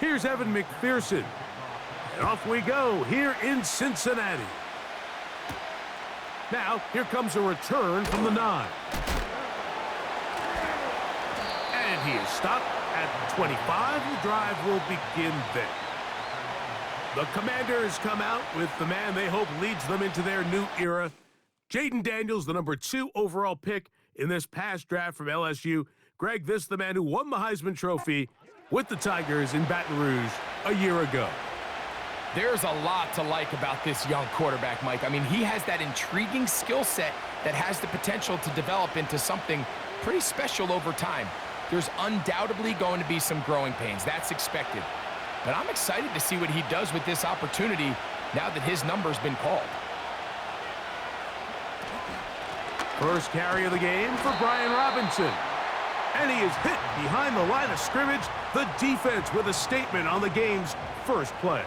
Here's Evan McPherson. And off we go here in Cincinnati. Now, here comes a return from the 9. And he is stopped at 25. The drive will begin there. The Commanders come out with the man they hope leads them into their new era. Jaden Daniels, the number 2 overall pick in this past draft from LSU. Greg, this is the man who won the Heisman Trophy with the Tigers in Baton Rouge a year ago. There's a lot to like about this young quarterback, Mike. I mean, he has that intriguing skill set that has the potential to develop into something pretty special over time. There's undoubtedly going to be some growing pains. That's expected. But I'm excited to see what he does with this opportunity now that his number's been called. First carry of the game for Brian Robinson. And he is hit behind the line of scrimmage. The defense with a statement on the game's first play.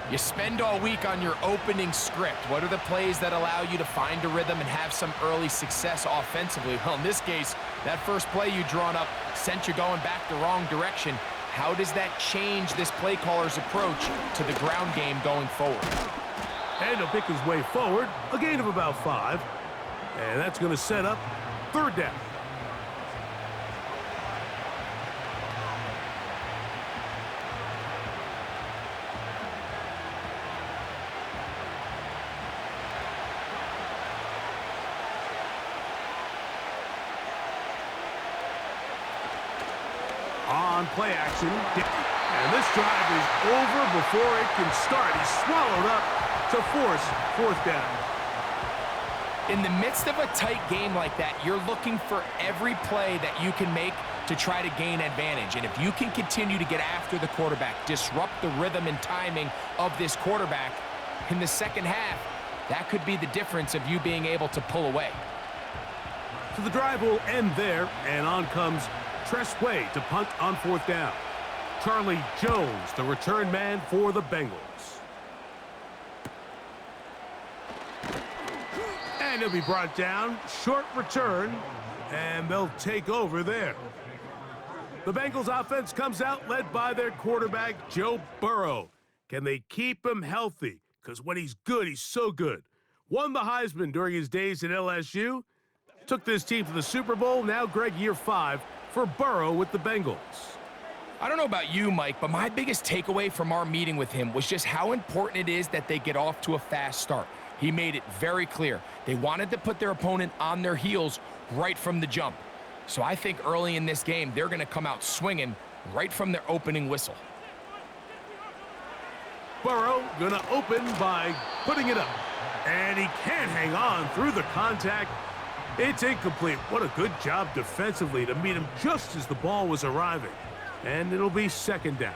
You spend all week on your opening script. What are the plays that allow you to find a rhythm and have some early success offensively? Well, in this case, that first play you drawn up sent you going back the wrong direction. How does that change this play caller's approach to the ground game going forward? And he'll pick his way forward, a gain of about 5. And that's going to set up third down. On play action, and this drive is over before it can start. He's swallowed up to force fourth down. In the midst of a tight game like that, you're looking for every play that you can make to try to gain advantage. And if you can continue to get after the quarterback, disrupt the rhythm and timing of this quarterback in the second half, that could be the difference of you being able to pull away. So the drive will end there, and on comes Tress Way to punt on fourth down. Charlie Jones, the return man for the Bengals. And he'll be brought down. Short return, and they'll take over there. The Bengals offense comes out led by their quarterback, Joe Burrow. Can they keep him healthy? Because when he's good, he's so good. Won the Heisman during his days at LSU. Took this team to the Super Bowl. Now, Greg, year 5 for Burrow with the Bengals. I don't know about you, Mike, but my biggest takeaway from our meeting with him was just how important it is that they get off to a fast start. He made it very clear. They wanted to put their opponent on their heels right from the jump. So I think early in this game, they're going to come out swinging right from their opening whistle. Burrow going to open by putting it up. And he can't hang on through the contact. It's incomplete. What a good job defensively to meet him just as the ball was arriving. And it'll be second down.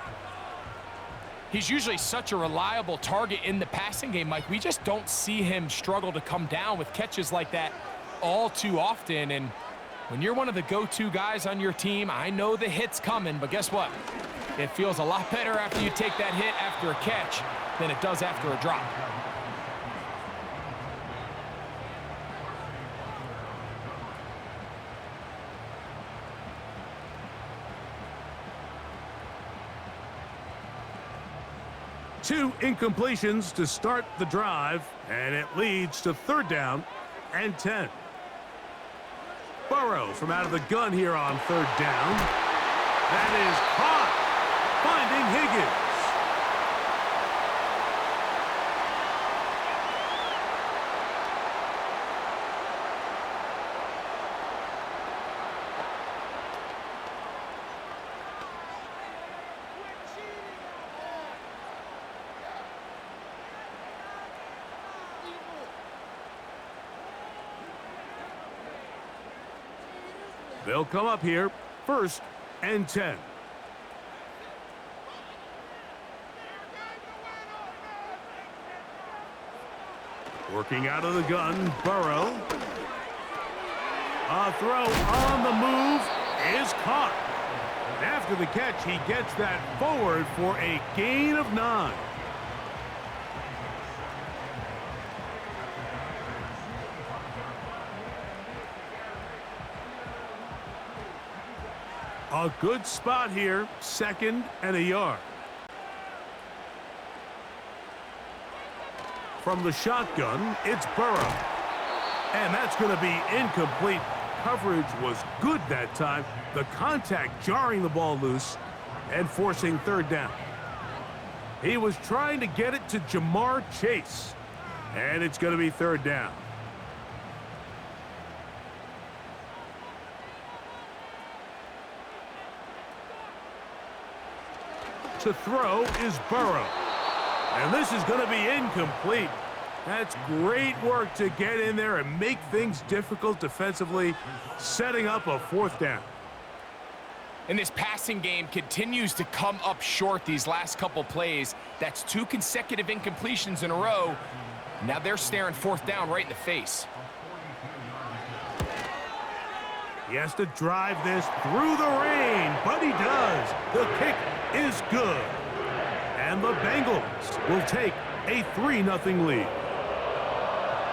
He's usually such a reliable target in the passing game, Mike. We just don't see him struggle to come down with catches like that all too often. And when you're one of the go-to guys on your team, I know the hit's coming, but guess what? It feels a lot better after you take that hit after a catch than it does after a drop. Two incompletions to start the drive, and it leads to third down and 10. Burrow from out of the gun here on third down. That is caught, finding Higgins. They'll come up here, first and 10. Working out of the gun, Burrow. A throw on the move is caught. After the catch, he gets that forward for a gain of 9. A good spot here, 2nd and a yard. From the shotgun, it's Burrow. And that's going to be incomplete. Coverage was good that time. The contact jarring the ball loose and forcing 3rd down. He was trying to get it to Jamar Chase. And it's going to be 3rd down. To throw is Burrow. And this is going to be incomplete. That's great work to get in there and make things difficult defensively, setting up a 4th down. And this passing game continues to come up short these last couple plays. That's 2 consecutive incompletions in a row. Now they're staring 4th down right in the face. He has to drive this through the rain, but he does. The kick is good. And the Bengals will take a 3-0 lead.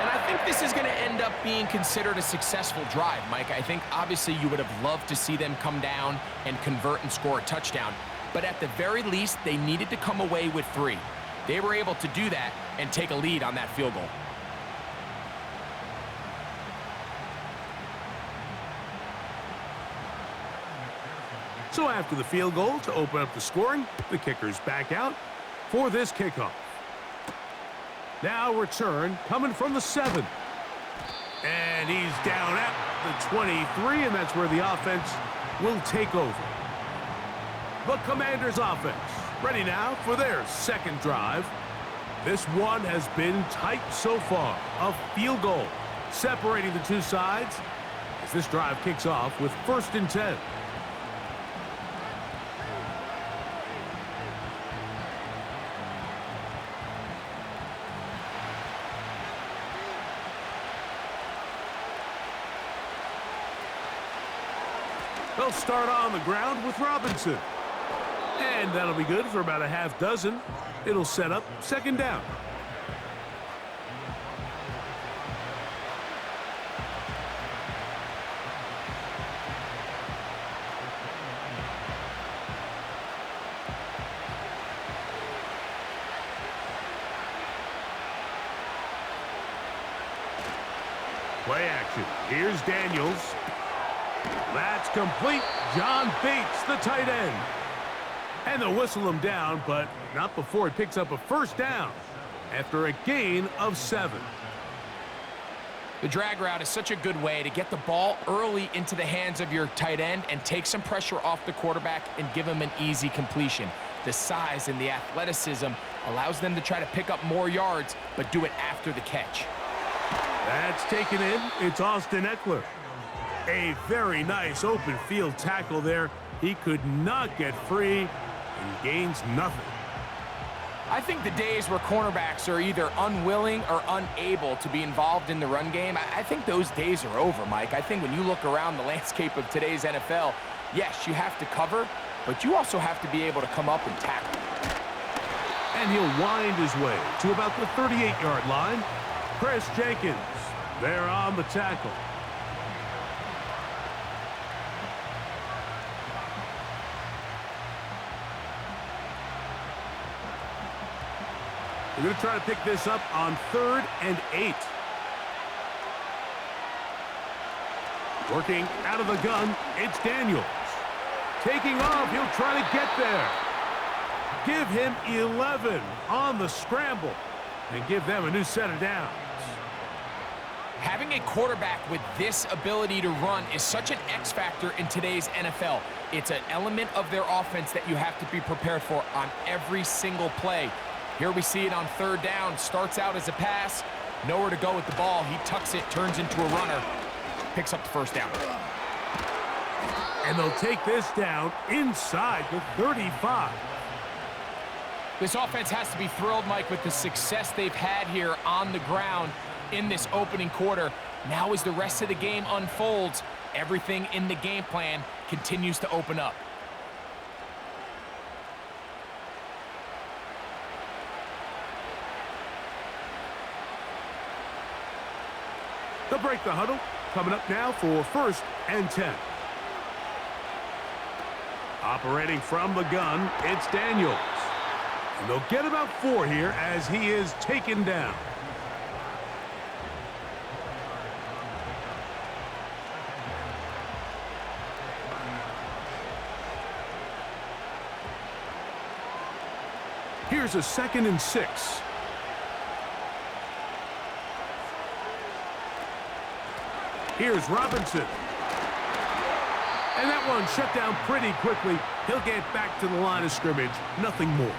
And I think this is going to end up being considered a successful drive, Mike. I think obviously you would have loved to see them come down and convert and score a touchdown. But at the very least, they needed to come away with 3. They were able to do that and take a lead on that field goal. So after the field goal to open up the scoring, the kicker's back out for this kickoff. Now return coming from the 7. And he's down at the 23, and that's where the offense will take over. The Commanders offense ready now for their 2nd drive. This one has been tight so far. A field goal separating the 2 sides as this drive kicks off with 1st and 10. They'll start on the ground with Robinson. And that'll be good for about a half dozen. It'll set up 2nd down. Play action. Here's Daniels. That's complete. John Bates, the tight end. And they'll whistle him down, but not before he picks up a 1st down after a gain of 7. The drag route is such a good way to get the ball early into the hands of your tight end and take some pressure off the quarterback and give him an easy completion. The size and the athleticism allows them to try to pick up more yards, but do it after the catch. That's taken in. It's Austin Eckler. A very nice open field tackle there. He could not get free and gains nothing. I think the days where cornerbacks are either unwilling or unable to be involved in the run game, I think those days are over, Mike. I think when you look around the landscape of today's NFL, yes, you have to cover, but you also have to be able to come up and tackle. And he'll wind his way to about the 38-yard line. Chris Jenkins there on the tackle. We're going to try to pick this up on 3rd and 8. Working out of the gun, it's Daniels. Taking off, he'll try to get there. Give him 11 on the scramble and give them a new set of downs. Having a quarterback with this ability to run is such an X factor in today's NFL. It's an element of their offense that you have to be prepared for on every single play. Here we see it on 3rd down. Starts out as a pass. Nowhere to go with the ball. He tucks it, turns into a runner. Picks up the 1st down. And they'll take this down inside the 35. This offense has to be thrilled, Mike, with the success they've had here on the ground in this opening quarter. Now as the rest of the game unfolds, everything in the game plan continues to open up. They'll break the huddle. Coming up now for 1st and 10. Operating from the gun, it's Daniels. And they'll get about 4 here as he is taken down. Here's a 2nd and 6. Here's Robinson. And that one shut down pretty quickly. He'll get back to the line of scrimmage. Nothing more.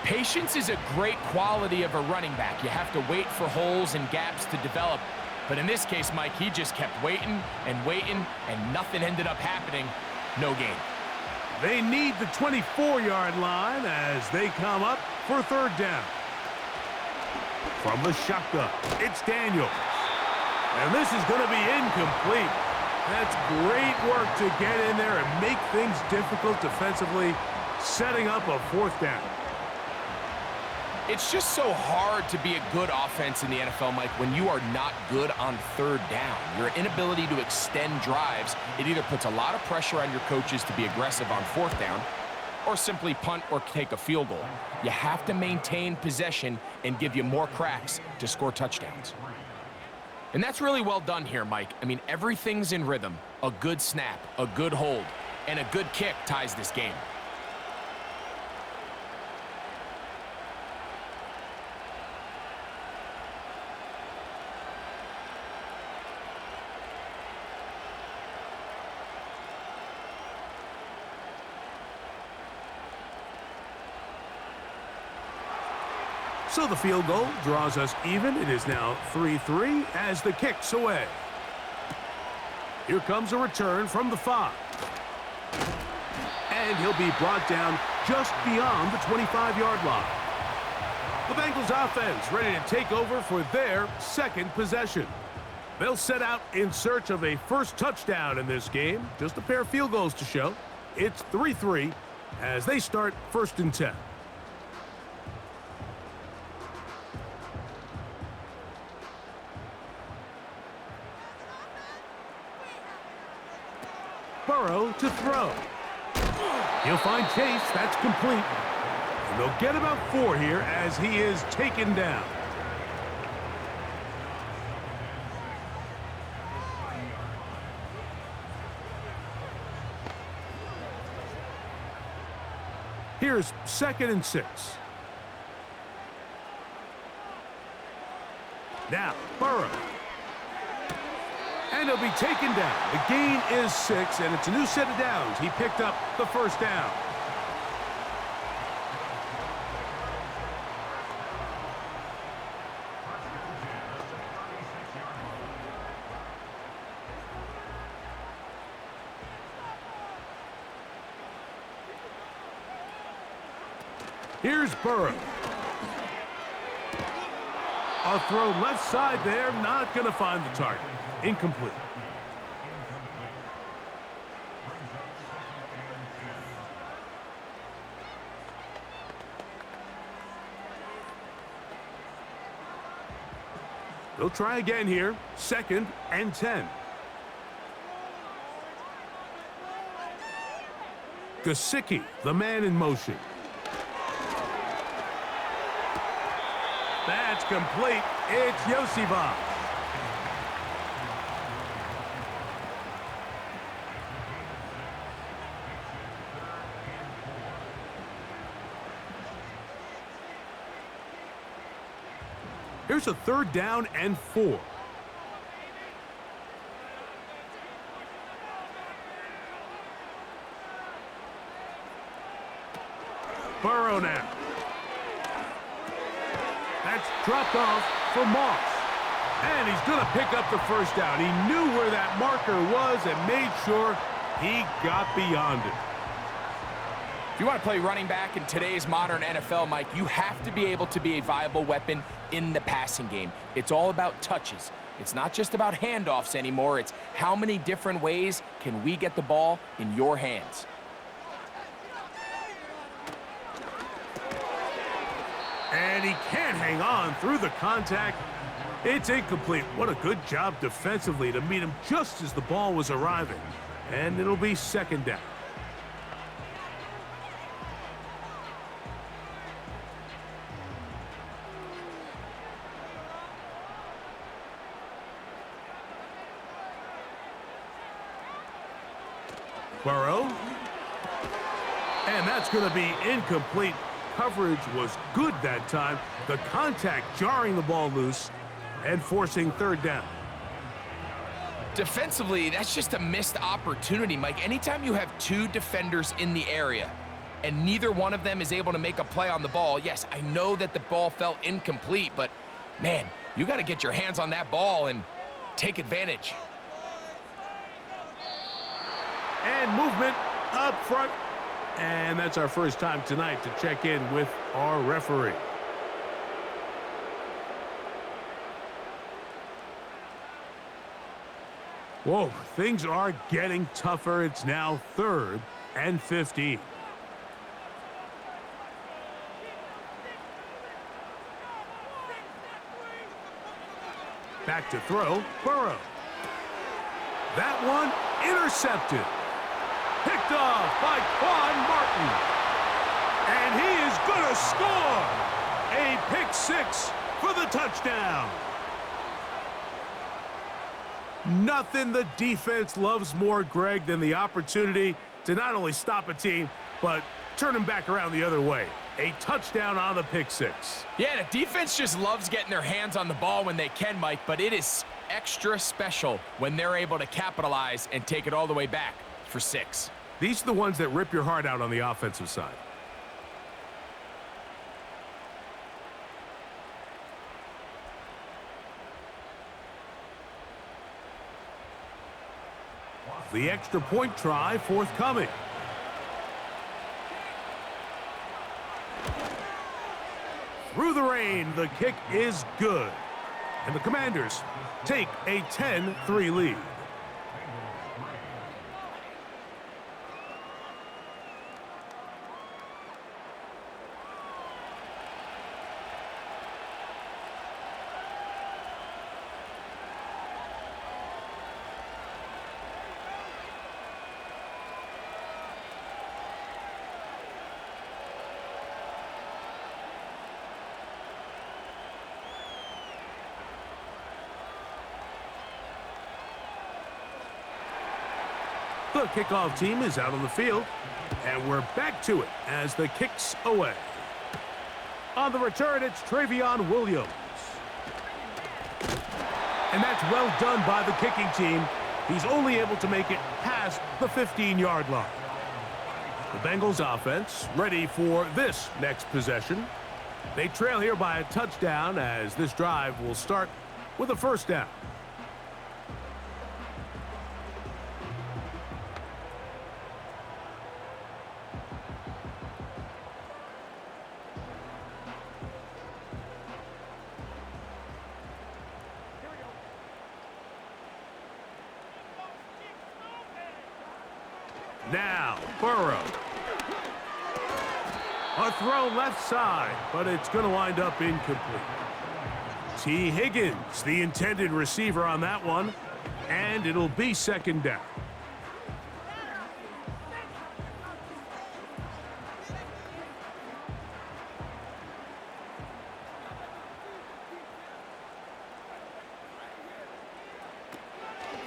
Patience is a great quality of a running back. You have to wait for holes and gaps to develop. But in this case, Mike, he just kept waiting and waiting, and nothing ended up happening. No gain. They need the 24-yard line as they come up for 3rd down. From the shotgun, it's Daniels. And this is going to be incomplete. That's great work to get in there and make things difficult defensively, setting up a 4th down. It's just so hard to be a good offense in the NFL, Mike, when you are not good on 3rd down. Your inability to extend drives, it either puts a lot of pressure on your coaches to be aggressive on 4th down or simply punt or take a field goal. You have to maintain possession and give you more cracks to score touchdowns. And that's really well done here, Mike. I mean, everything's in rhythm. A good snap, a good hold, and a good kick ties this game. So the field goal draws us even. It is now 3-3 as the kick's away. Here comes a return from the 5. And he'll be brought down just beyond the 25-yard line. The Bengals offense ready to take over for their 2nd possession. They'll set out in search of a 1st touchdown in this game. Just a pair of field goals to show. It's 3-3 as they start 1st and 10. Burrow to throw. He'll find Chase. That's complete. And they'll get about 4 here as he is taken down. Here's 2nd and 6. Now, Burrow. And he'll be taken down. The gain is 6, and it's a new set of downs. He picked up the 1st down. Here's Burrow. A throw left side there, not going to find the target. Incomplete. They'll try again here. 2nd and 10. Gesicki, the man in motion. That's complete. It's Yosibov. Here's a 3rd down and 4. Burrow now. That's dropped off for Moss. And he's going to pick up the 1st down. He knew where that marker was and made sure he got beyond it. If you want to play running back in today's modern NFL, Mike, you have to be able to be a viable weapon in the passing game. It's all about touches. It's not just about handoffs anymore. It's how many different ways can we get the ball in your hands. And he can't hang on through the contact. It's incomplete. What a good job defensively to meet him just as the ball was arriving. And it'll be 2nd down. Burrow. And that's going to be incomplete. Coverage was good that time. The contact jarring the ball loose and forcing third down. Defensively, that's just a missed opportunity, Mike. Anytime you have two defenders in the area and neither one of them is able to make a play on the ball, yes, I know that the ball felt incomplete, but, man, you got to get your hands on that ball and take advantage. And movement up front. And that's our first time tonight to check in with our referee. Whoa, things are getting tougher. It's now 3rd and 15. Back to throw, Burrow. That one intercepted. Picked off by Quan Martin. And he is going to score. A pick 6 for the touchdown. Nothing the defense loves more, Greg, than the opportunity to not only stop a team, but turn them back around the other way. A touchdown on the pick 6. Yeah, the defense just loves getting their hands on the ball when they can, Mike, but it is extra special when they're able to capitalize and take it all the way back for 6. These are the ones that rip your heart out on the offensive side. The extra point try forthcoming. Through the rain, the kick is good. And the Commanders take a 10-3 lead. The kickoff team is out on the field, and we're back to it as the kick's away. On the return, it's Travion Williams. And that's well done by the kicking team. He's only able to make it past the 15-yard line. The Bengals offense ready for this next possession. They trail here by a touchdown as this drive will start with a first down. Now, Burrow. A throw left side, but it's going to wind up incomplete. T. Higgins, the intended receiver on that one, and it'll be second down.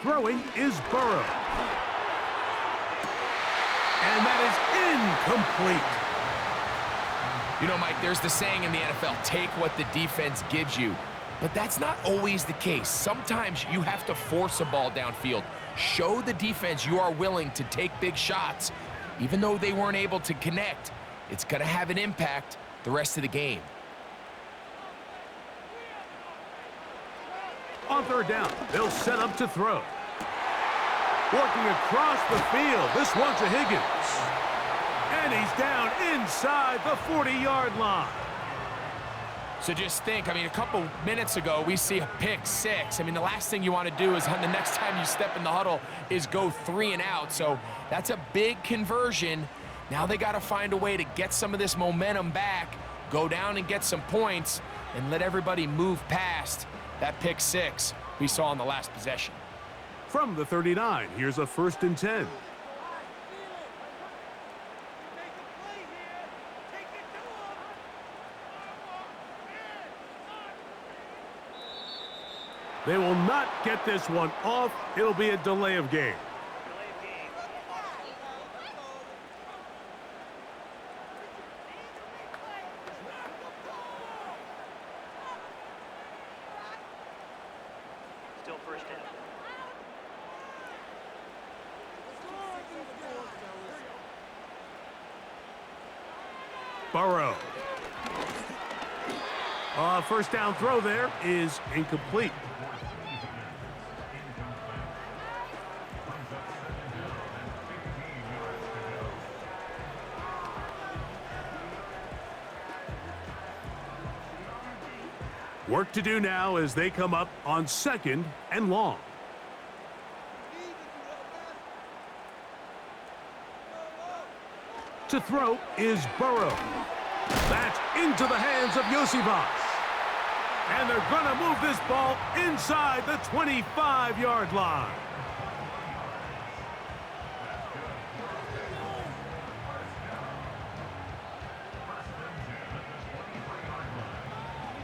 Throwing is Burrow. And that is incomplete. You know, Mike, there's the saying in the NFL, take what the defense gives you. But that's not always the case. Sometimes you have to force a ball downfield. Show the defense you are willing to take big shots. Even though they weren't able to connect, it's going to have an impact the rest of the game. On third down, they'll set up to throw. Working across the field, this one's to Higgins. And he's down inside the 40-yard line. So just think, I mean, a couple minutes ago, we see a pick 6. I mean, the last thing you want to do is the next time you step in the huddle is go 3 and out. So that's a big conversion. Now they got to find a way to get some of this momentum back, go down and get some points, and let everybody move past that pick 6 we saw in the last possession. From the 39, here's a 1st and 10. They will not get this one off. It'll be a delay of game. still first down. Burrow. First down throw there is incomplete. Work to do now as they come up on 2nd and long. To throw is Burrow. That's into the hands of Yosivas. And they're going to move this ball inside the 25-yard line.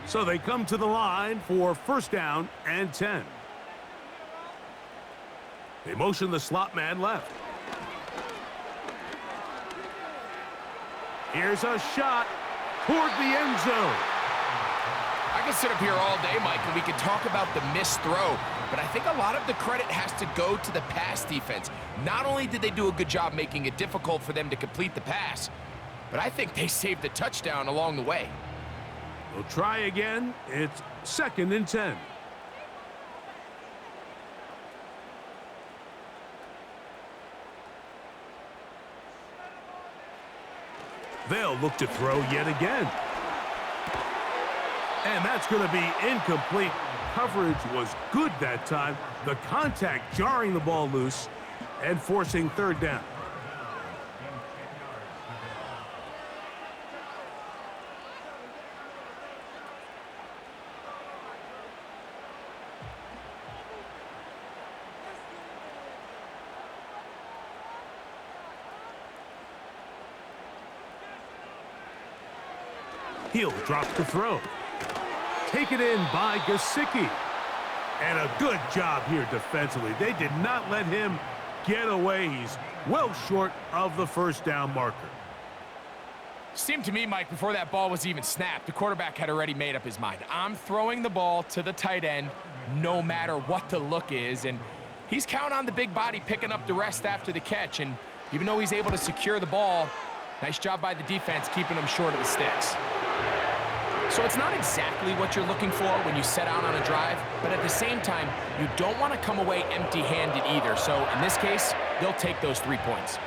So they come to the line for first down and 10. They motion the slot man left. Here's a shot toward the end zone. I can sit up here all day, Mike, and we can talk about the missed throw, but I think a lot of the credit has to go to the pass defense. Not only did they do a good job making it difficult for them to complete the pass, but I think they saved the touchdown along the way. They'll try again. It's 2nd and 10. They'll look to throw yet again. And that's going to be incomplete. Coverage was good that time. The contact jarring the ball loose and forcing third down. Hill drops the throw. Taken in by Gesicki. And a good job here defensively. They did not let him get away. He's well short of the first down marker. Seemed to me, Mike, before that ball was even snapped, the quarterback had already made up his mind. I'm throwing the ball to the tight end no matter what the look is. And he's counting on the big body picking up the rest after the catch. And even though he's able to secure the ball, nice job by the defense keeping him short of the sticks. So it's not exactly what you're looking for when you set out on a drive, but at the same time, you don't want to come away empty-handed either. So in this case, they'll take those 3 points.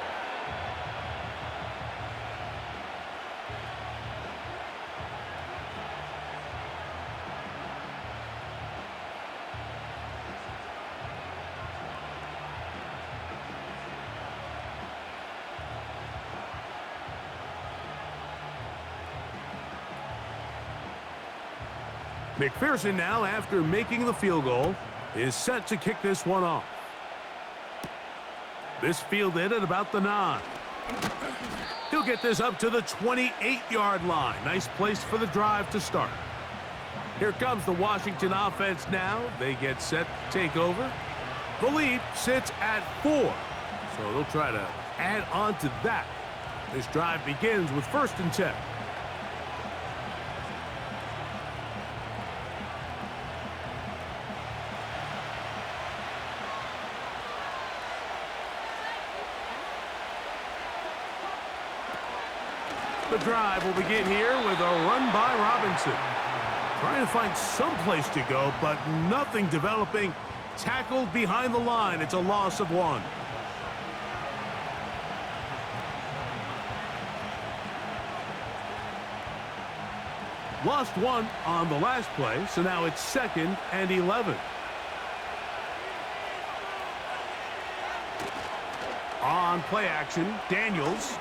McPherson now, after making the field goal, is set to kick this one off. This fielded at about the 9. He'll get this up to the 28-yard line. Nice place for the drive to start. Here comes the Washington offense now. They get set to take over. The lead sits at 4, so they'll try to add on to that. This drive begins with 1st and 10. The drive will begin here with a run by Robinson. Trying to find some place to go, but nothing developing. Tackled behind the line. It's a loss of 1. Lost 1 on the last play, so now it's 2nd and 11. On play action, Daniels.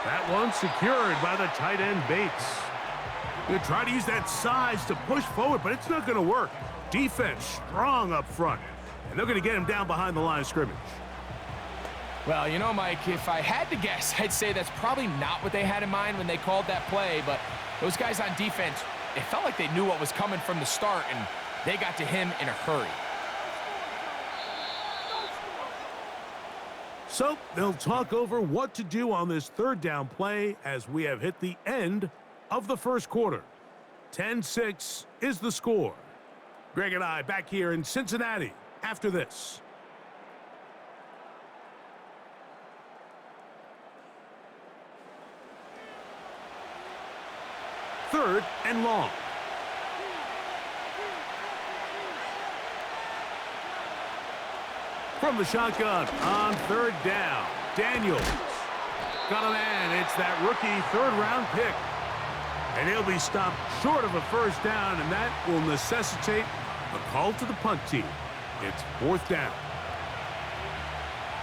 That one secured by the tight end Bates. Going to try to use that size to push forward, but it's not going to work. Defense strong up front, and they're going to get him down behind the line of scrimmage. Well, you know, Mike, if I had to guess, I'd say that's probably not what they had in mind when they called that play, but those guys on defense, it felt like they knew what was coming from the start, and they got to him in a hurry. So they'll talk over what to do on this 3rd down play as we have hit the end of the first quarter. 10-6 is the score. Greg and I back here in Cincinnati after this. Third and long. From the shotgun on third down, Daniels. Got a man. It's that rookie third-round pick. And he'll be stopped short of a first down, and that will necessitate a call to the punt team. It's fourth down.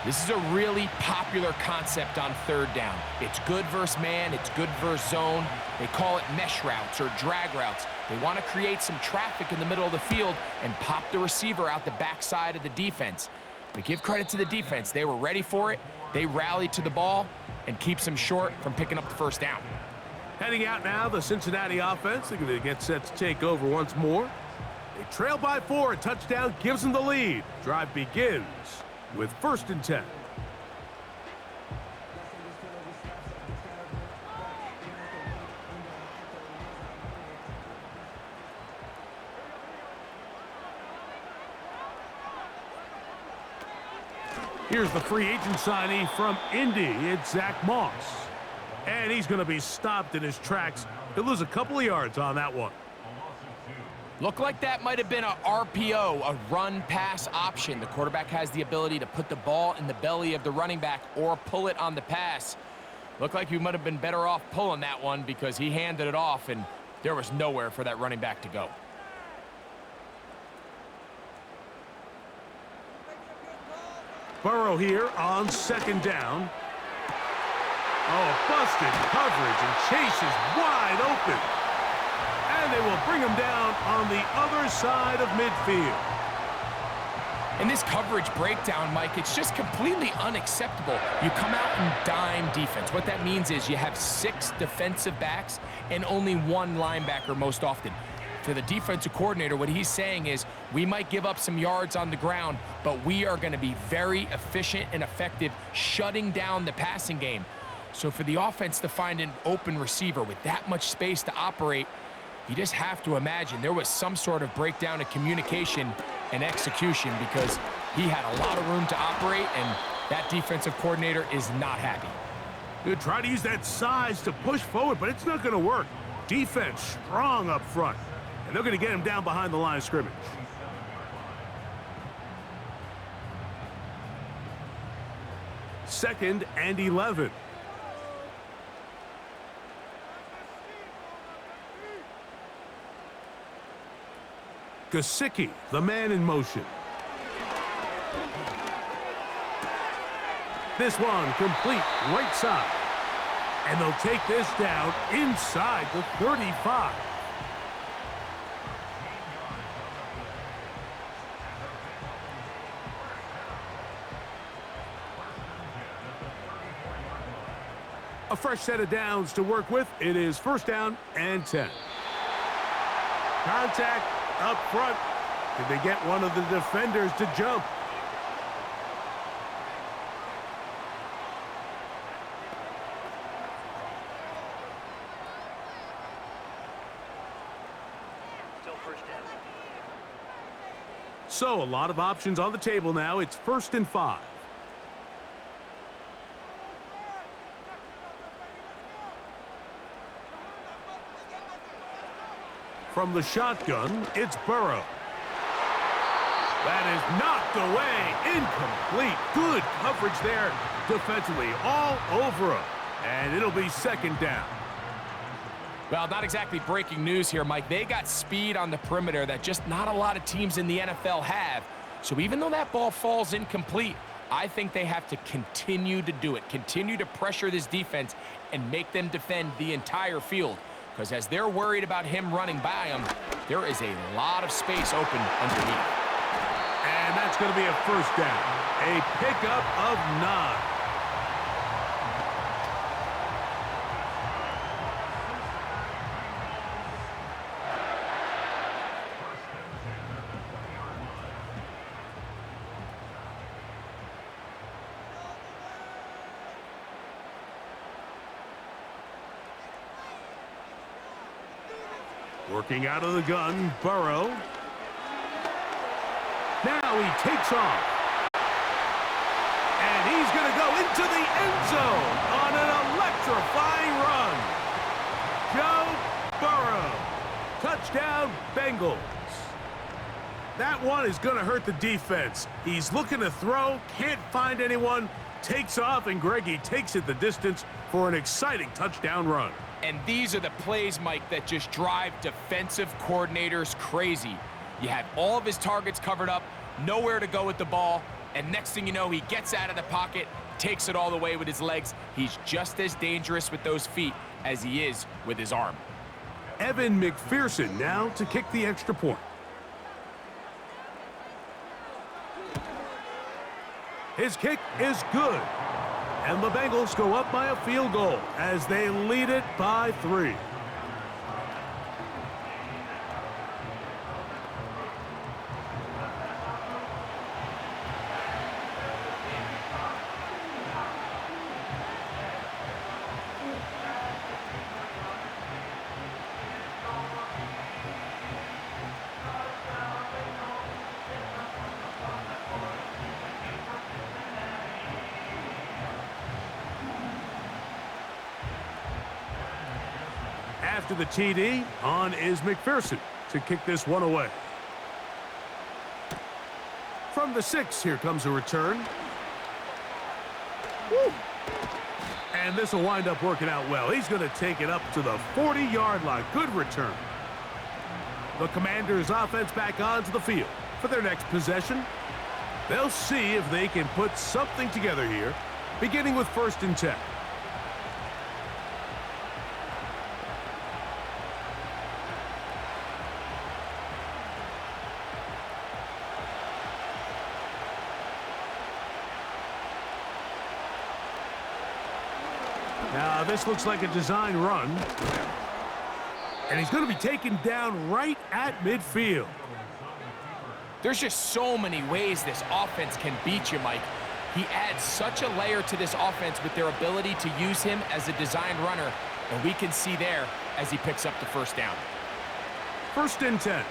This is a really popular concept on third down. It's good versus man. It's good versus zone. They call it mesh routes or drag routes. They want to create some traffic in the middle of the field and pop the receiver out the backside of the defense. But give credit to the defense. They were ready for it. They rallied to the ball and keeps them short from picking up the first down. Heading out now, the Cincinnati offense. They're going to get set to take over once more. They trail by 4. A touchdown gives them the lead. Drive begins with 1st and 10. Here's the free agent signee from Indy. It's Zach Moss. And he's going to be stopped in his tracks. He'll lose a couple of yards on that one. Looked like that might have been a RPO, a run-pass option. The quarterback has the ability to put the ball in the belly of the running back or pull it on the pass. Looked like he might have been better off pulling that one because he handed it off, and there was nowhere for that running back to go. Burrow here on 2nd down. Oh, busted coverage, and Chase is wide open. And they will bring him down on the other side of midfield. In this coverage breakdown, Mike, it's just completely unacceptable. You come out in dime defense. What that means is you have 6 defensive backs and only 1 linebacker most often. For the defensive coordinator, what he's saying is we might give up some yards on the ground, but we are going to be very efficient and effective shutting down the passing game. So for the offense to find an open receiver with that much space to operate, you just have to imagine there was some sort of breakdown in communication and execution because he had a lot of room to operate, and that defensive coordinator is not happy. They'll try to use that size to push forward, but it's not going to work. Defense strong up front, and they're going to get him down behind the line of scrimmage. Second and 11. Gesicki, the man in motion. This one complete right side. And they'll take this down inside the 35. A fresh set of downs to work with. It is 1st down and 10. Contact up front. Did they get one of the defenders to jump? Still 1st down. So a lot of options on the table now. It's 1st and 5. From the shotgun, it's Burrow. That is knocked away. Incomplete. Good coverage there defensively. All over him. And it'll be 2nd down. Well, not exactly breaking news here, Mike. They got speed on the perimeter that just not a lot of teams in the NFL have. So even though that ball falls incomplete, I think they have to continue to do it. Continue to pressure this defense and make them defend the entire field. Because as they're worried about him running by them, there is a lot of space open underneath. And that's going to be a 1st down. A pickup of 9. Working out of the gun, Burrow. Now he takes off. And he's going to go into the end zone on an electrifying run. Joe Burrow. Touchdown, Bengals. That one is going to hurt the defense. He's looking to throw, can't find anyone, takes off, and Greggy takes it the distance for an exciting touchdown run. And these are the plays, Mike, that just drive defensive coordinators crazy. You have all of his targets covered up, nowhere to go with the ball, and next thing you know, he gets out of the pocket, takes it all the way with his legs. He's just as dangerous with those feet as he is with his arm. Evan McPherson now to kick the extra point. His kick is good. And the Bengals go up by a field goal as they lead it by 3. After the TD, on is McPherson to kick this one away. From the 6, here comes a return. Woo. And this will wind up working out well. He's going to take it up to the 40-yard line. Good return. The Commanders' offense back onto the field for their next possession. They'll see if they can put something together here, beginning with 1st and 10. Now, this looks like a design run. And he's going to be taken down right at midfield. There's just so many ways this offense can beat you, Mike. He adds such a layer to this offense with their ability to use him as a design runner. And we can see there as he picks up the 1st down. 1st and 10.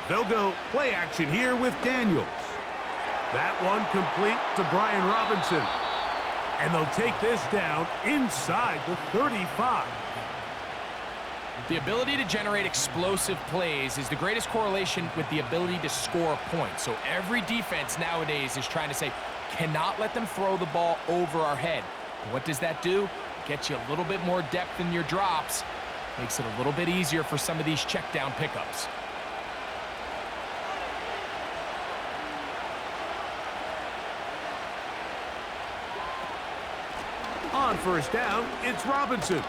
They'll go play action here with Daniels. That one complete to Brian Robinson. And they'll take this down inside the 35. The ability to generate explosive plays is the greatest correlation with the ability to score points. So every defense nowadays is trying to say, cannot let them throw the ball over our head. What does that do? Get you a little bit more depth in your drops. Makes it a little bit easier for some of these check down pickups. On 1st down, it's Robinson.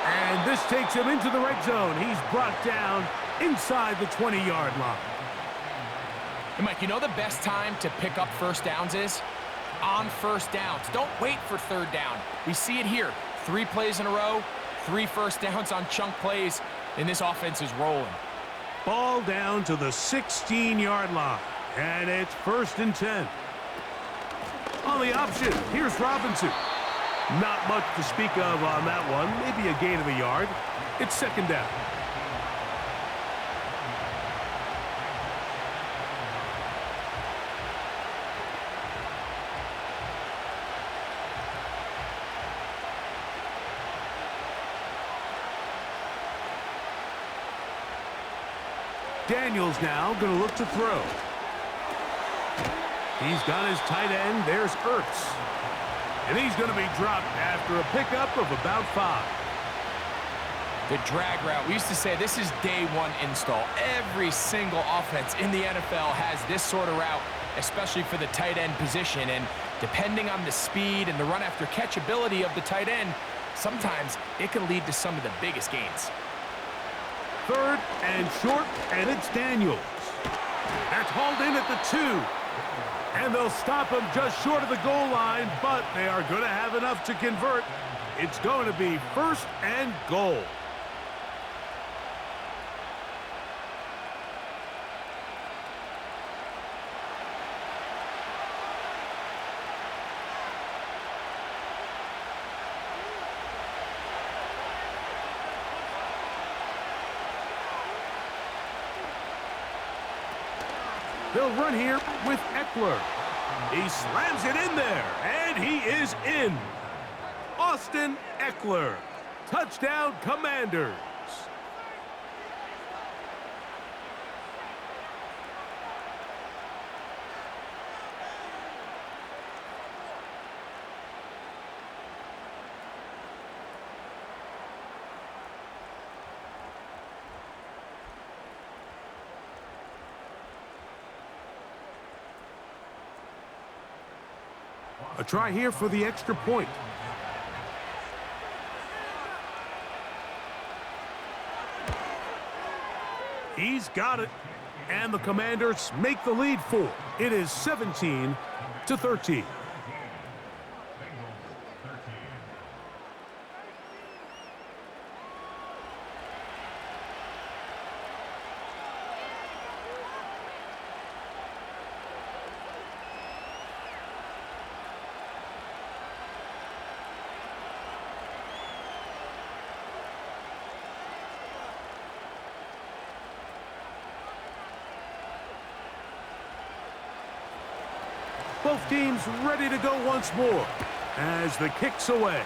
And this takes him into the red zone. He's brought down inside the 20-yard line. Hey, Mike, you know the best time to pick up 1st downs is? On 1st downs. Don't wait for 3rd down. We see it here. 3 plays in a row, 3 1st downs on chunk plays, and this offense is rolling. Ball down to the 16-yard line. And it's 1st and 10. On the option, here's Robinson. Not much to speak of on that one. Maybe a gain of a yard. It's 2nd down. Daniels now going to look to throw. He's got his tight end. There's Ertz. And he's going to be dropped after a pickup of about 5. The drag route. We used to say this is day 1 install. Every single offense in the NFL has this sort of route, especially for the tight end position. And depending on the speed and the run after catch ability of the tight end, sometimes it can lead to some of the biggest gains. 3rd and short, and it's Daniels. That's hauled in at the 2. And they'll stop him just short of the goal line, but they are going to have enough to convert. It's going to be 1st and goal. They'll run here with Eckler. He slams it in there, and he is in. Austin Eckler. Touchdown, Commanders. A try here for the extra point. He's got it. And the Commanders make the lead 4. It is 17-13. Both teams ready to go once more as the kick's away.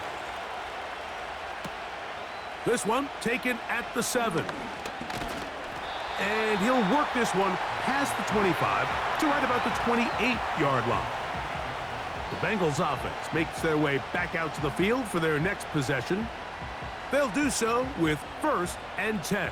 This one taken at the 7. And he'll work this one past the 25 to right about the 28-yard line. The Bengals offense makes their way back out to the field for their next possession. They'll do so with 1st and 10.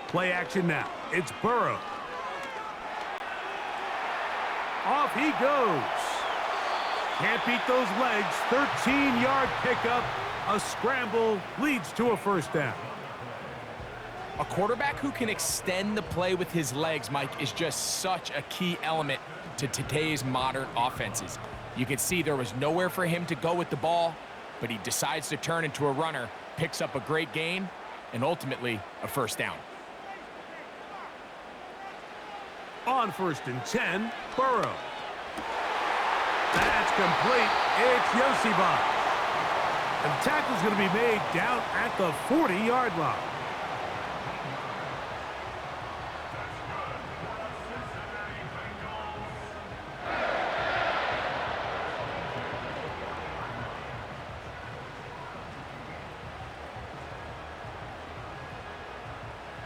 Play action now. It's Burrow. Off he goes. Can't beat those legs. 13-yard pickup. A scramble leads to a 1st down. A quarterback who can extend the play with his legs, Mike, is just such a key element to today's modern offenses. You can see there was nowhere for him to go with the ball, but he decides to turn into a runner, picks up a great gain, and ultimately a 1st down. On 1st and 10, Burrow. That's complete. It's Yosibon. And the tackle's going to be made down at the 40-yard line.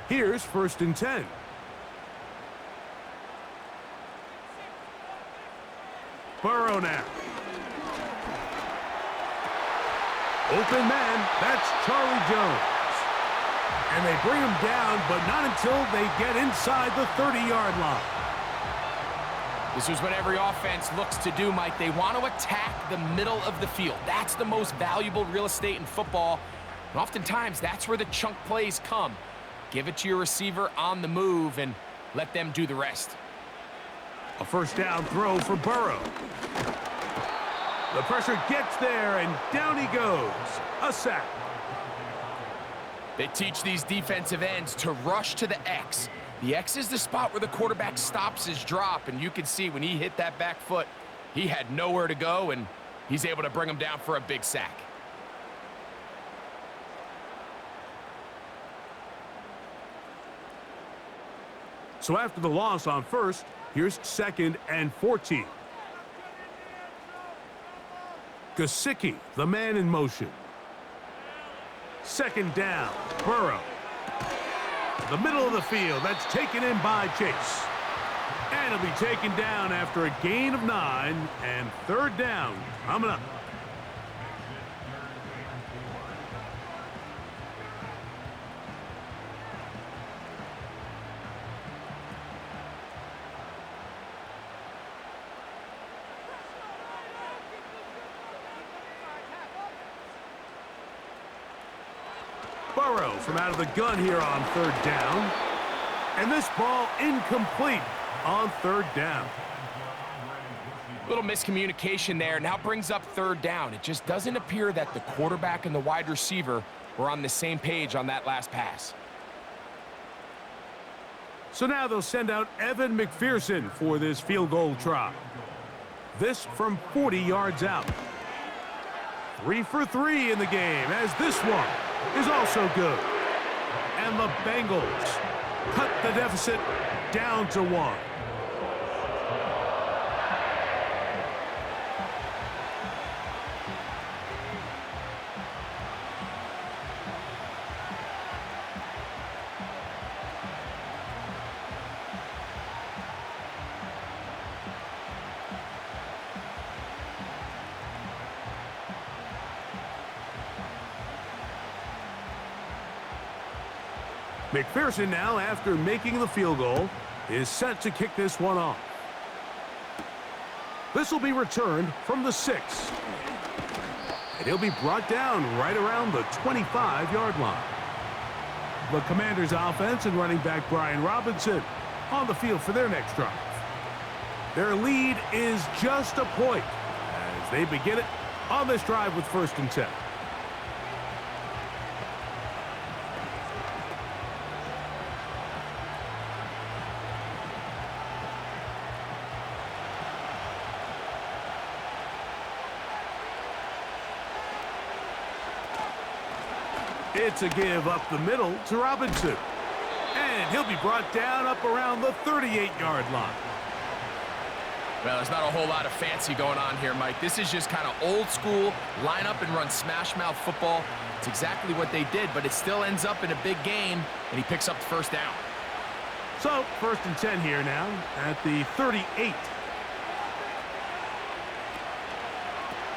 Here's 1st and 10. Burrow now. Open man, that's Charlie Jones. And they bring him down, but not until they get inside the 30-yard line. This is what every offense looks to do, Mike. They want to attack the middle of the field. That's the most valuable real estate in football. And oftentimes, that's where the chunk plays come. Give it to your receiver on the move and let them do the rest. A 1st down throw for Burrow. The pressure gets there, and down he goes. A sack. They teach these defensive ends to rush to the X. The X is the spot where the quarterback stops his drop, and you can see when he hit that back foot, he had nowhere to go, and he's able to bring him down for a big sack. So after the loss on 1st, here's 2nd and 14. Gesicki, the man in motion. 2nd down, Burrow. The middle of the field, that's taken in by Chase. And he'll be taken down after a gain of 9, and 3rd down coming up. Burrow from out of the gun here on 3rd down. And this ball incomplete on 3rd down. Little miscommunication there. Now brings up third down. It just doesn't appear that the quarterback and the wide receiver were on the same page on that last pass. So now they'll send out Evan McPherson for this field goal try. This from 40 yards out. 3 for 3 in the game, as this one is also good. And the Bengals cut the deficit down to 1. McPherson now, after making the field goal, is set to kick this one off. This will be returned from the 6. And he'll be brought down right around the 25-yard line. The Commanders' offense and running back Brian Robinson on the field for their next drive. Their lead is just a point as they begin it on this drive with 1st and 10. It's a give up the middle to Robinson. And he'll be brought down up around the 38-yard line. Well, there's not a whole lot of fancy going on here, Mike. This is just kind of old school, line up and run smash mouth football. It's exactly what they did, but it still ends up in a big game, and he picks up the 1st down. So, 1st and 10 here now at the 38.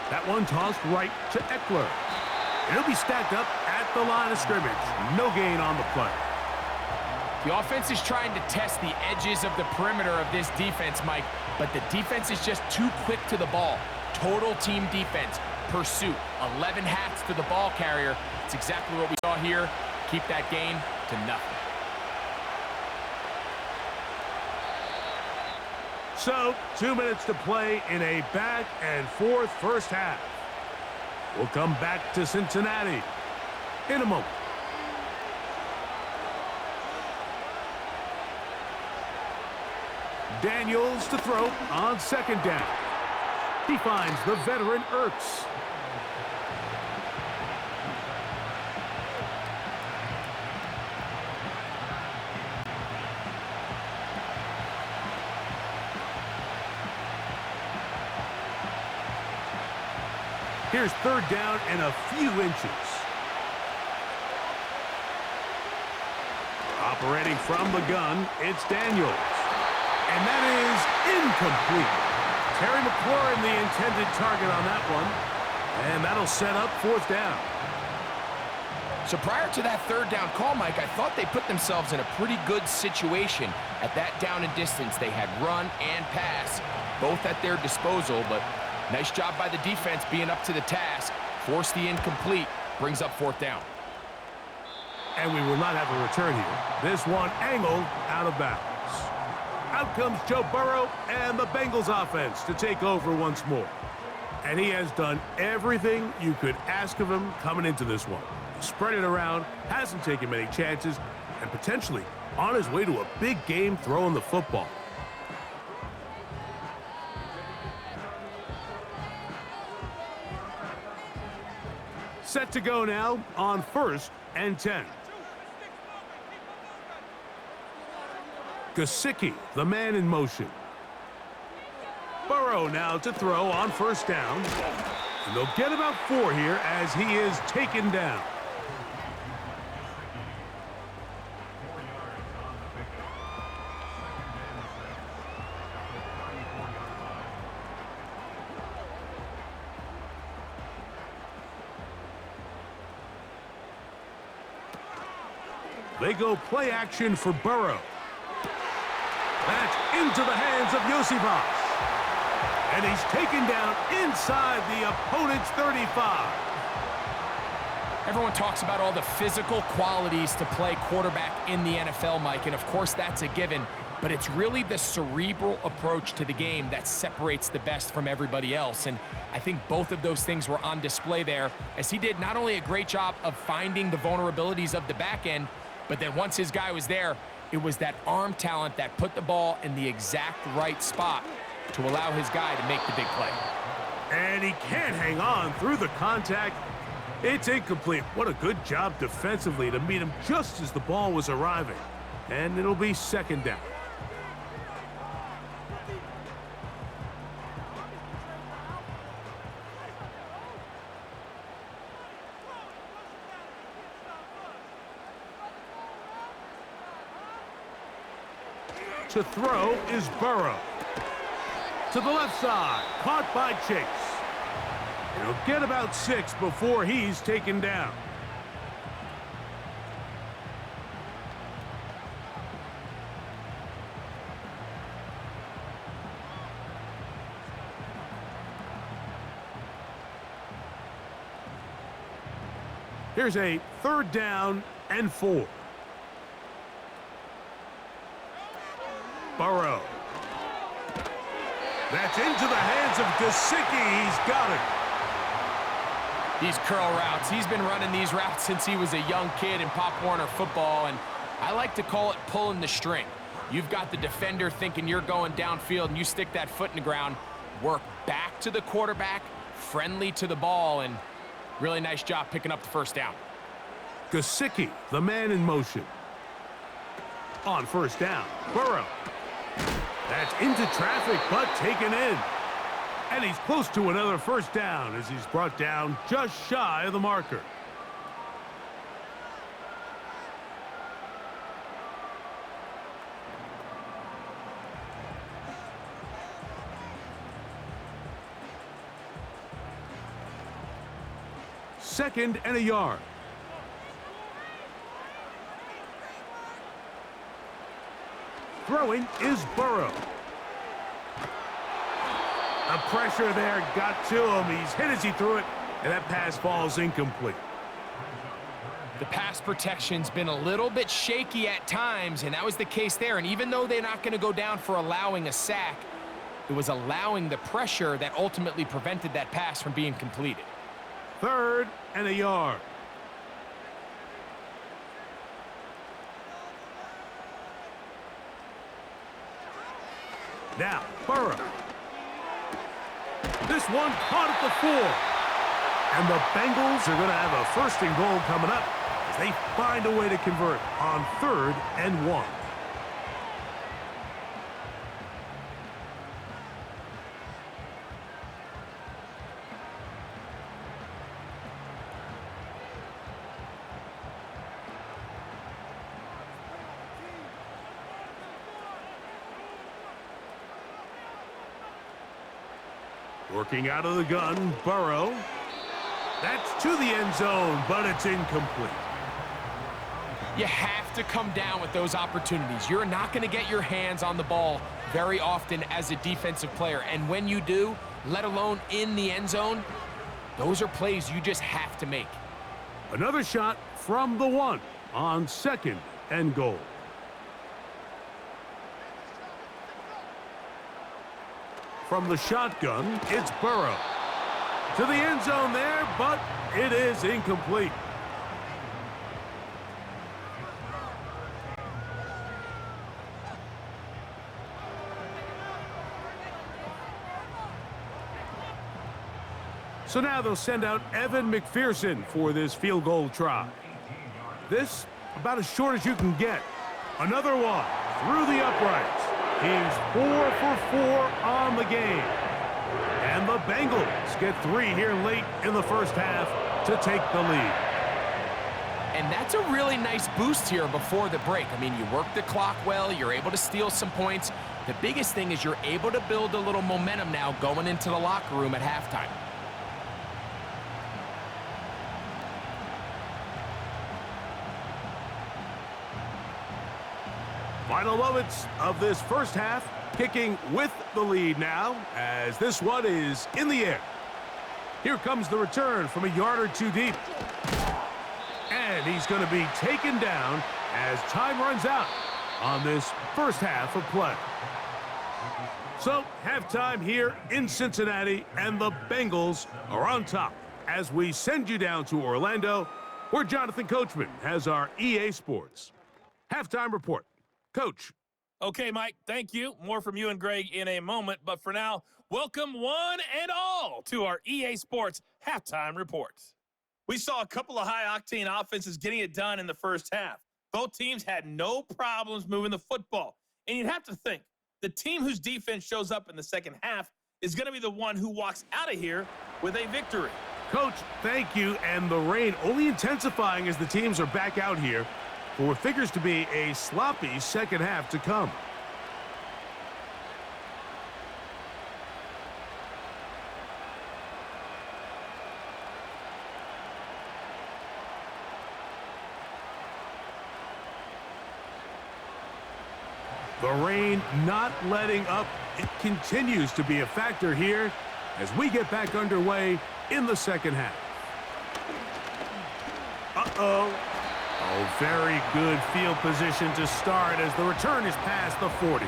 That one tossed right to Eckler. And he'll be stacked up at the line of scrimmage. No gain on the play. The offense is trying to test the edges of the perimeter of this defense, Mike, but the defense is just too quick to the ball. Total team defense, pursuit, 11 hats to the ball carrier. It's exactly what we saw here. Keep that gain to nothing. So, 2 minutes to play in a back and forth first half. We'll come back to Cincinnati in a moment. Daniels to throw on 2nd down. He finds the veteran Ertz. Here's 3rd down and a few inches. Operating from the gun, it's Daniels. And that is incomplete. Terry McLaurin, the intended target on that one. And that'll set up 4th down. So prior to that 3rd down call, Mike, I thought they put themselves in a pretty good situation at that down and distance. They had run and pass, both at their disposal, but nice job by the defense being up to the task. Force the incomplete, brings up 4th down. And we will not have a return here. This one angled out of bounds. Out comes Joe Burrow and the Bengals offense to take over once more. And he has done everything you could ask of him coming into this one. Spread it around, hasn't taken many chances, and potentially on his way to a big game throwing the football. Set to go now on 1st and 10. Gesicki, the man in motion. Burrow now to throw on 1st down. And they'll get about 4 here as he is taken down. They go play action for Burrow. That's into the hands of Yosivas. And he's taken down inside the opponent's 35. Everyone talks about all the physical qualities to play quarterback in the NFL, Mike, and of course that's a given. but it's really the cerebral approach to the game that separates the best from everybody else. And I think both of those things were on display there, as he did not only a great job of finding the vulnerabilities of the back end, but then once his guy was there, it was that arm talent that put the ball in the exact right spot to allow his guy to make the big play. And he can't hang on through the contact. It's incomplete. What a good job defensively to meet him just as the ball was arriving. And it'll be second down. To throw is Burrow. To the left side, caught by Chase. He'll get about 6 before he's taken down. Here's a 3rd down and 4. Burrow. That's into the hands of Gesicki. He's got it. These curl routes, he's been running these routes since he was a young kid in Pop Warner football, and I like to call it pulling the string. You've got the defender thinking you're going downfield, and you stick that foot in the ground, work back to the quarterback, friendly to the ball, and really nice job picking up the 1st down. Gesicki, the man in motion. On 1st down, Burrow. That's into traffic, but taken in. And he's close to another 1st down as he's brought down just shy of the marker. Second and a yard. Throwing is Burrow. The pressure there got to him. He's hit as he threw it, and that pass falls incomplete. The pass protection's been a little bit shaky at times, and that was the case there. And even though they're not going to go down for allowing a sack, it was allowing the pressure that ultimately prevented that pass from being completed. 3rd and a yard. Now, Burrow. This one caught at the 4. And the Bengals are going to have a 1st and goal coming up as they find a way to convert on 3rd and 1. Working out of the gun, Burrow. That's to the end zone, but it's incomplete. You have to come down with those opportunities. You're not going to get your hands on the ball very often as a defensive player. And when you do, let alone in the end zone, those are plays you just have to make. Another shot from the 1 on 2nd and goal. From the shotgun, it's Burrow. To the end zone there, but it is incomplete. So now they'll send out Evan McPherson for this field goal try. This, about as short as you can get. Another one through the uprights. He's 4 for 4 on the game. And the Bengals get 3 here late in the 1st half to take the lead. And that's a really nice boost here before the break. I mean, you work the clock well, you're able to steal some points. The biggest thing is you're able to build a little momentum now going into the locker room at halftime. Final moments of this 1st half, kicking with the lead now as this one is in the air. Here comes the return from a yard or 2 deep. And he's going to be taken down as time runs out. on this first half of play. So, halftime here in Cincinnati, and the Bengals are on top as we send you down to Orlando, where Jonathan Coachman has our EA Sports halftime report. Coach. Okay, Mike, thank you. More from you and Greg in a moment. But for now, welcome one and all to our EA Sports halftime report. We saw a couple of high-octane offenses getting it done in the first half. Both teams had no problems moving the football. And you'd have to think, the team whose defense shows up in the second half is going to be the one who walks out of here with a victory. Coach, thank you. And the rain only intensifying as the teams are back out here for what figures to be a sloppy second half to come. The rain not letting up. It continues to be a factor here as we get back underway in the second half. Uh-oh. Oh, very good field position to start as the return is past the 40.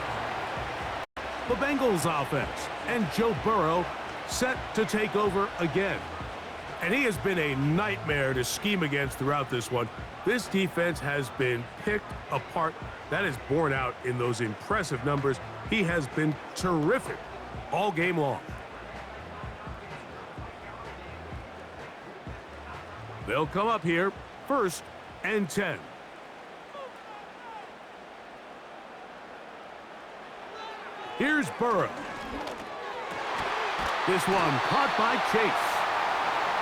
The Bengals offense and Joe Burrow set to take over again. And he has been a nightmare to scheme against throughout this one. This defense has been picked apart. That is borne out in those impressive numbers. He has been terrific all game long. They'll come up here first and 10. Here's Burrow. This one caught by Chase.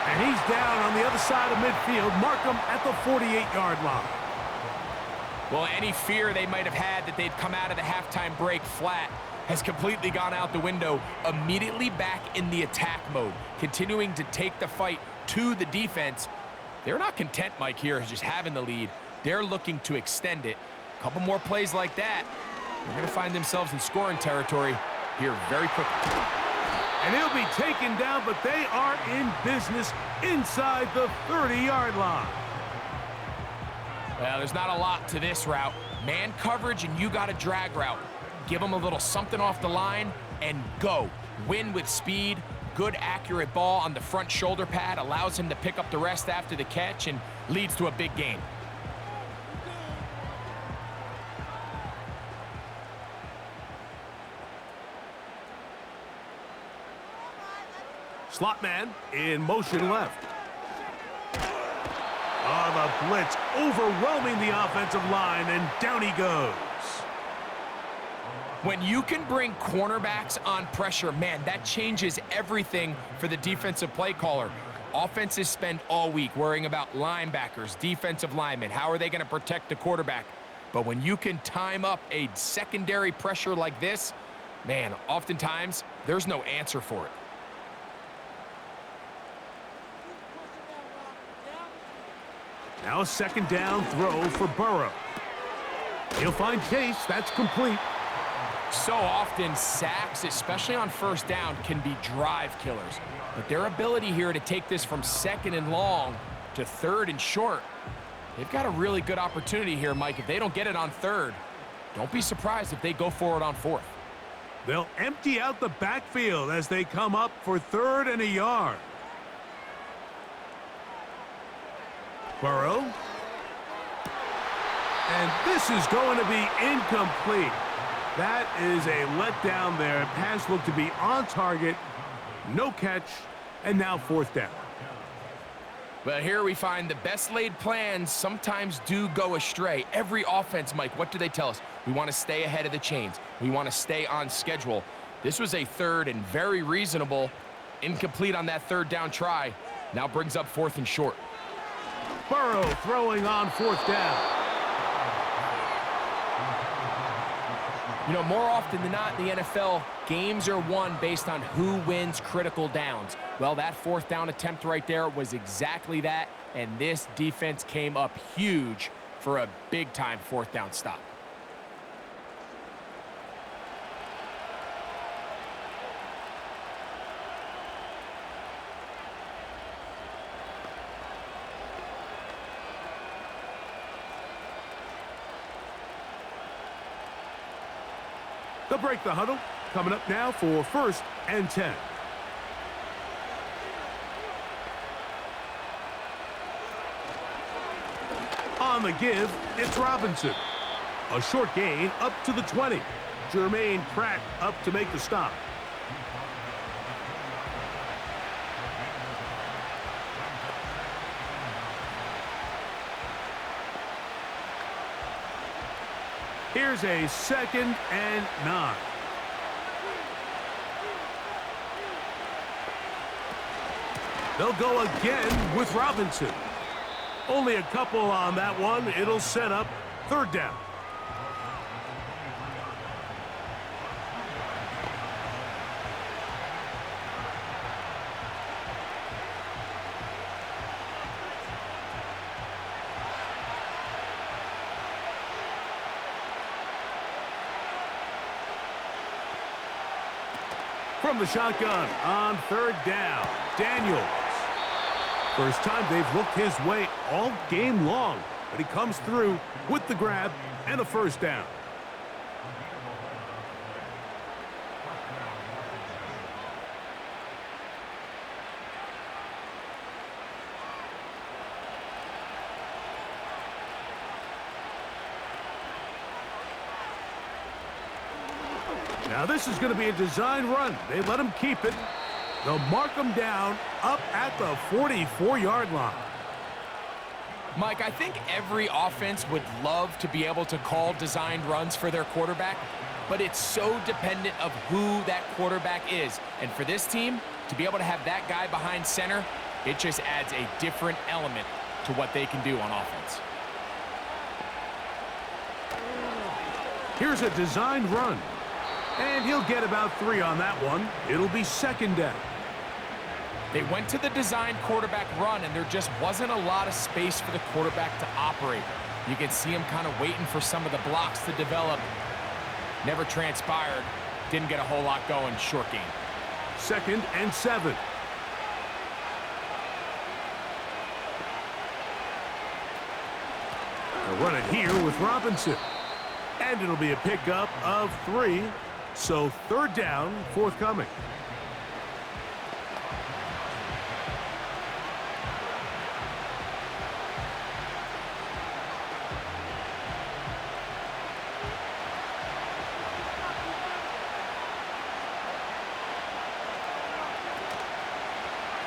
And he's down on the other side of midfield. Mark him at the 48-yard line. Well, any fear they might have had that they'd come out of the halftime break flat has completely gone out the window. Immediately back in the attack mode, continuing to take the fight to the defense. They're not content, Mike, here, just having the lead. They're looking to extend it. A couple more plays like that, they're going to find themselves in scoring territory here very quickly. And he'll be taken down, but they are in business inside the 30-yard line. Well, there's not a lot to this route. Man coverage, and you got a drag route. Give them a little something off the line and go. Win with speed. Good, accurate ball on the front shoulder pad. Allows him to pick up the rest after the catch and leads to a big gain. Slot man in motion left. Oh, the blitz overwhelming the offensive line, and down he goes. When you can bring cornerbacks on pressure, man, that changes everything for the defensive play caller. Offenses spend all week worrying about linebackers, defensive linemen. How are they going to protect the quarterback? But when you can time up a secondary pressure like this, man, oftentimes there's no answer for it. Now a second down throw for Burrow. He'll find Chase. That's complete. So often, sacks, especially on first down, can be drive killers. But their ability here to take this from second and long to third and short, they've got a really good opportunity here, Mike. If they don't get it on third, don't be surprised if they go for it on fourth. They'll empty out the backfield as they come up for third and a yard. Burrow. And this is going to be incomplete. That is a letdown there. Pass looked to be on target. No catch. And now fourth down. Well, here we find the best laid plans sometimes do go astray. Every offense, Mike, what do they tell us? We want to stay ahead of the chains. We want to stay on schedule. This was a third and very reasonable. Incomplete on that third down try. Now brings up fourth and short. Burrow throwing on fourth down. You know, more often than not in the NFL, games are won based on who wins critical downs. Well, that fourth down attempt right there was exactly that, and this defense came up huge for a big-time fourth down stop. They'll break the huddle. Coming up now for 1st and 10. On the give, it's Robinson. A short gain up to the 20. Jermaine Pratt up to make the stop. Here's a 2nd and 9. They'll go again with Robinson. Only a couple on that one. It'll set up 3rd down. From the shotgun on 3rd down, Daniels. First time they've looked his way all game long, but he comes through with the grab and a 1st down. Now this is going to be a design run. They let him keep it. They'll mark him down up at the 44-yard line. Mike, I think every offense would love to be able to call designed runs for their quarterback, but it's so dependent of who that quarterback is. And for this team, to be able to have that guy behind center, it just adds a different element to what they can do on offense. Here's a designed run. And he'll get about 3 on that one. It'll be 2nd down. They went to the designed quarterback run, and there just wasn't a lot of space for the quarterback to operate. You can see him kind of waiting for some of the blocks to develop. Never transpired. Didn't get a whole lot going. Short game. 2nd and 7. They'll run it here with Robinson. And it'll be a pickup of 3. So 3rd down, forthcoming.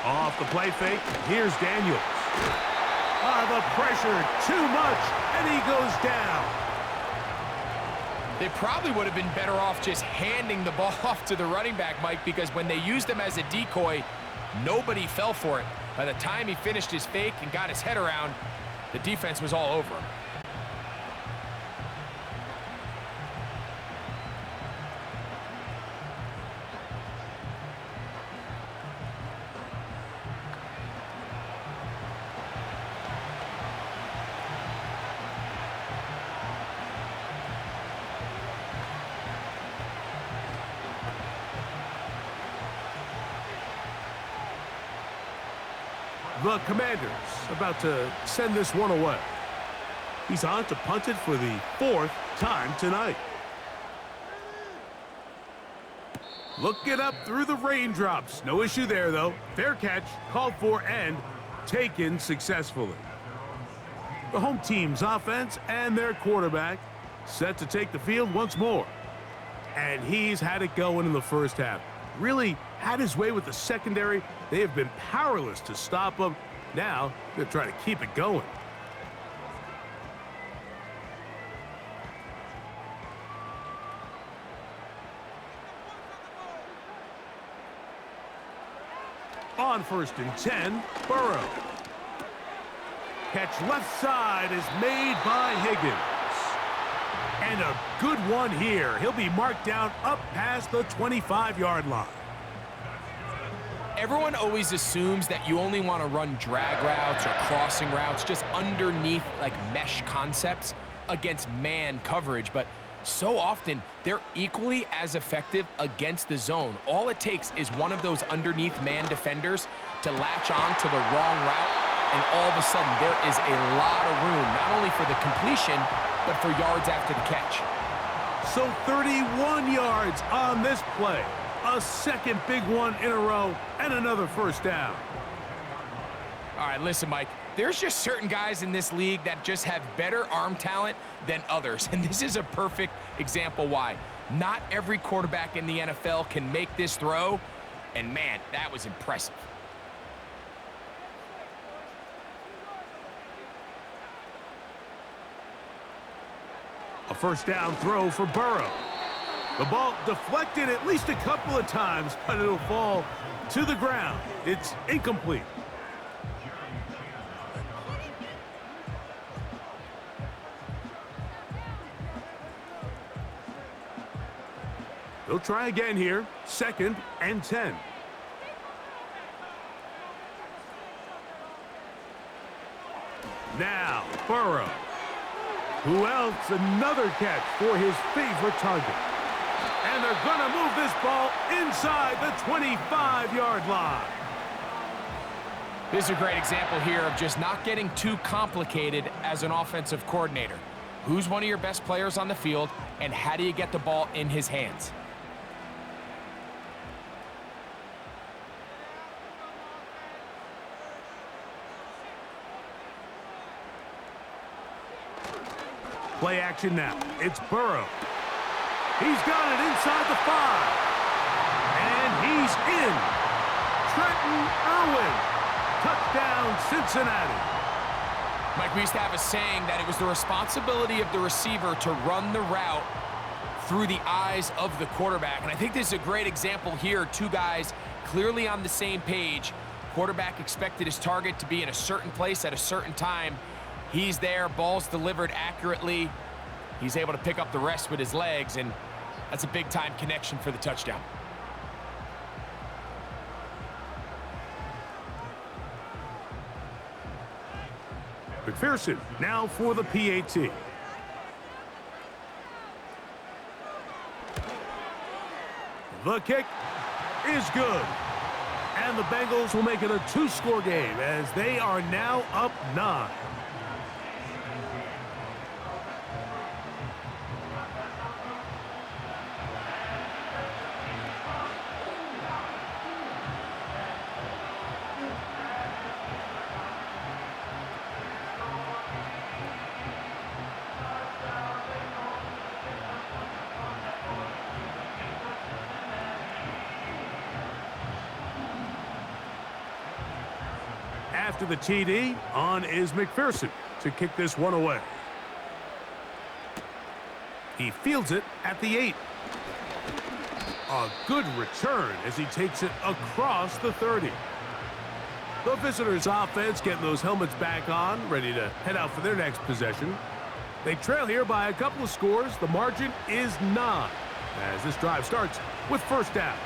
Off the play fake, here's Daniels. The pressure, too much, and he goes down. They probably would have been better off just handing the ball off to the running back, Mike, because when they used him as a decoy, nobody fell for it. By the time he finished his fake and got his head around, the defense was all over him. The Commanders about to send this one away. He's on to punt it for the 4th time tonight. Looking up through the raindrops. No issue there, though. Fair catch, called for, and taken successfully. The home team's offense and their quarterback set to take the field once more. And he's had it going in the first half. Really had his way with the secondary. They have been powerless to stop him. Now they're trying to keep it going. On 1st and 10, Burrow. Catch left side is made by Higgins. And a good one here. He'll be marked down up past the 25-yard line. Everyone always assumes that you only want to run drag routes or crossing routes just underneath like mesh concepts against man coverage, but so often they're equally as effective against the zone. All it takes is one of those underneath man defenders to latch on to the wrong route, and all of a sudden there is a lot of room, not only for the completion, but for yards after the catch. So 31 yards on this play. A second big one in a row and another first down. All right, listen, Mike. There's just certain guys in this league that just have better arm talent than others, and this is a perfect example why. Not every quarterback in the NFL can make this throw, and man, that was impressive. A first down throw for Burrow. The ball deflected at least a couple of times, but it'll fall to the ground. It's incomplete. They'll try again here. 2nd and 10. Now, Burrow. Who else? Another catch for his favorite target. And they're going to move this ball inside the 25-yard line. This is a great example here of just not getting too complicated as an offensive coordinator. Who's one of your best players on the field, and how do you get the ball in his hands? Play action now. It's Burrow. He's got it inside the 5. And he's in. Trenton Irwin. Touchdown, Cincinnati. Mike, we used to have a saying that it was the responsibility of the receiver to run the route through the eyes of the quarterback. And I think this is a great example here. Two guys clearly on the same page. Quarterback expected his target to be in a certain place at a certain time. He's there, ball's delivered accurately. He's able to pick up the rest with his legs, and that's a big-time connection for the touchdown. McPherson now for the PAT. The kick is good. And the Bengals will make it a 2-score game as they are now up 9. After the TD, on is McPherson to kick this one away. He fields it at the 8. A good return as he takes it across the 30. The visitors' offense getting those helmets back on, ready to head out for their next possession. They trail here by a couple of scores. The margin is 9 as this drive starts with first down.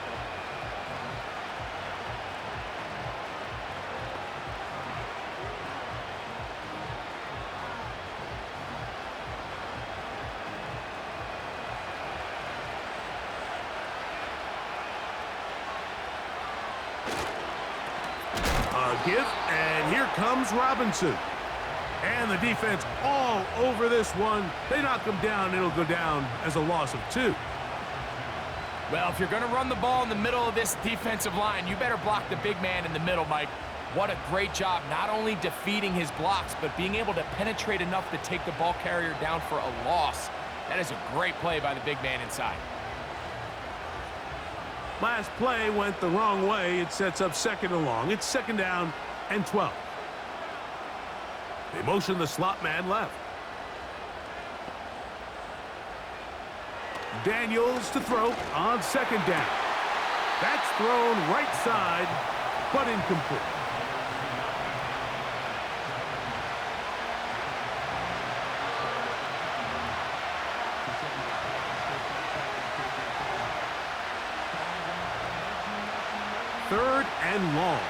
Give, and here comes Robinson. And the defense all over this one. They knock him down. It'll go down as a loss of 2. Well, if you're going to run the ball in the middle of this defensive line, you better block the big man in the middle, Mike. What a great job, not only defeating his blocks, but being able to penetrate enough to take the ball carrier down for a loss. That is a great play by the big man inside. Last play went the wrong way. It sets up 2nd and long. It's 2nd down and 12. They motion the slot man left. Daniels to throw on 2nd down. That's thrown right side, but incomplete. Third and long.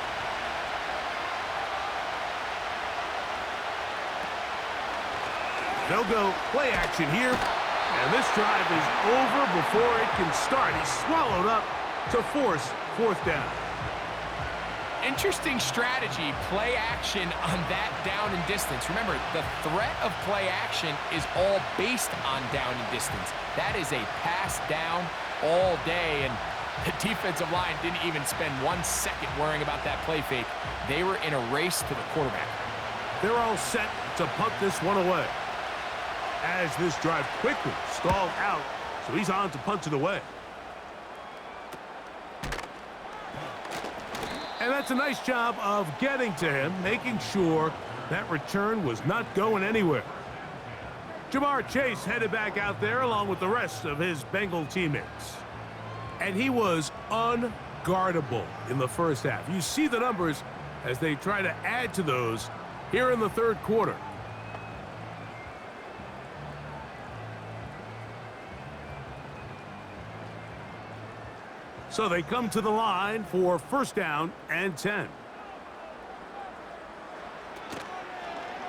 They'll go play action here. And this drive is over before it can start. He's swallowed up to force 4th down. interesting strategy, play action on that down and distance. Remember, the threat of play action is all based on down and distance. That is a pass down all day, and the defensive line didn't even spend 1 second worrying about that play fake. They were in a race to the quarterback. They're all set to punt this one away. As this drive quickly stalled out, so he's on to punt it away. And that's a nice job of getting to him, making sure that return was not going anywhere. Jamar Chase headed back out there along with the rest of his Bengal teammates. And he was unguardable in the first half. You see the numbers as they try to add to those here in the third quarter. So they come to the line for first down and 10.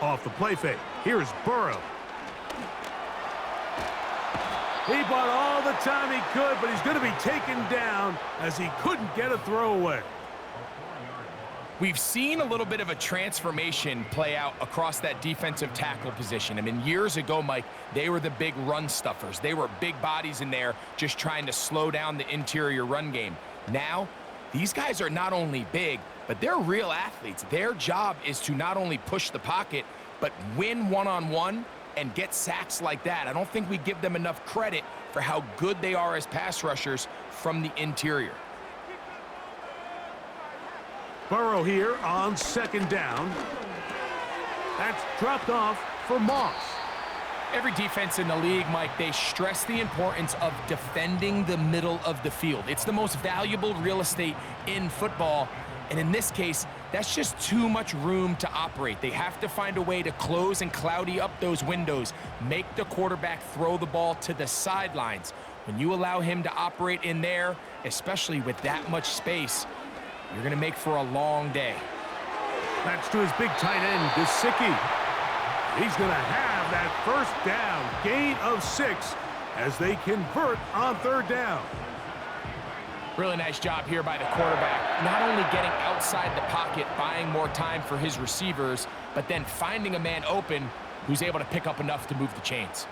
Off the play fake. Here's Burrow. He bought all the time he could, but he's going to be taken down as he couldn't get a throwaway. We've seen a little bit of a transformation play out across that defensive tackle position. I mean, years ago, Mike, they were the big run stuffers. They were big bodies in there just trying to slow down the interior run game. Now, these guys are not only big, but they're real athletes. Their job is to not only push the pocket, but win one-on-one and get sacks like that. I don't think we give them enough credit for how good they are as pass rushers from the interior. Burrow here on second down. That's dropped off for Moss. Every defense in the league, Mike, they stress the importance of defending the middle of the field. It's the most valuable real estate in football. And in this case, that's just too much room to operate. They have to find a way to close and cloudy up those windows, make the quarterback throw the ball to the sidelines. When you allow him to operate in there, especially with that much space, you're going to make for a long day. That's to his big tight end, Gesicki. He's going to have that first down, gain of 6, as they convert on third down. Really nice job here by the quarterback, not only getting outside the pocket, buying more time for his receivers, but then finding a man open who's able to pick up enough to move the chains.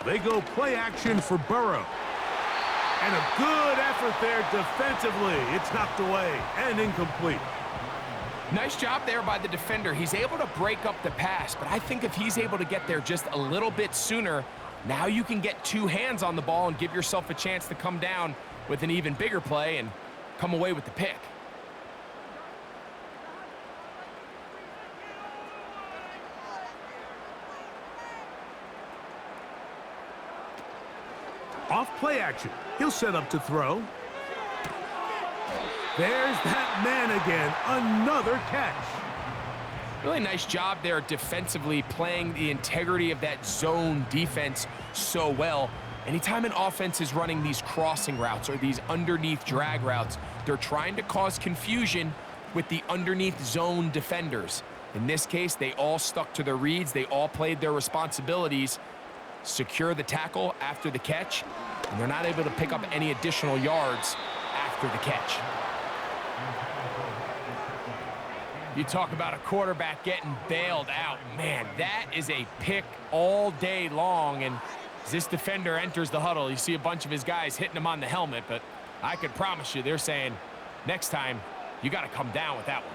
They go play action for Burrow. And a good effort there defensively. It's knocked away and incomplete. Nice job there by the defender. He's able to break up the pass, but I think if he's able to get there just a little bit sooner, now you can get 2 hands on the ball and give yourself a chance to come down with an even bigger play and come away with the pick. Off play action. He'll set up to throw. There's that man again. Another catch. Really nice job there defensively, playing the integrity of that zone defense so well. Anytime an offense is running these crossing routes or these underneath drag routes, they're trying to cause confusion with the underneath zone defenders. In this case, they all stuck to their reads. They all played their responsibilities. Secure the tackle after the catch, and they're not able to pick up any additional yards after the catch. You talk about a quarterback getting bailed out. Man, that is a pick all day long, and as this defender enters the huddle, you see a bunch of his guys hitting him on the helmet, but I could promise you they're saying, next time, you got to come down with that one.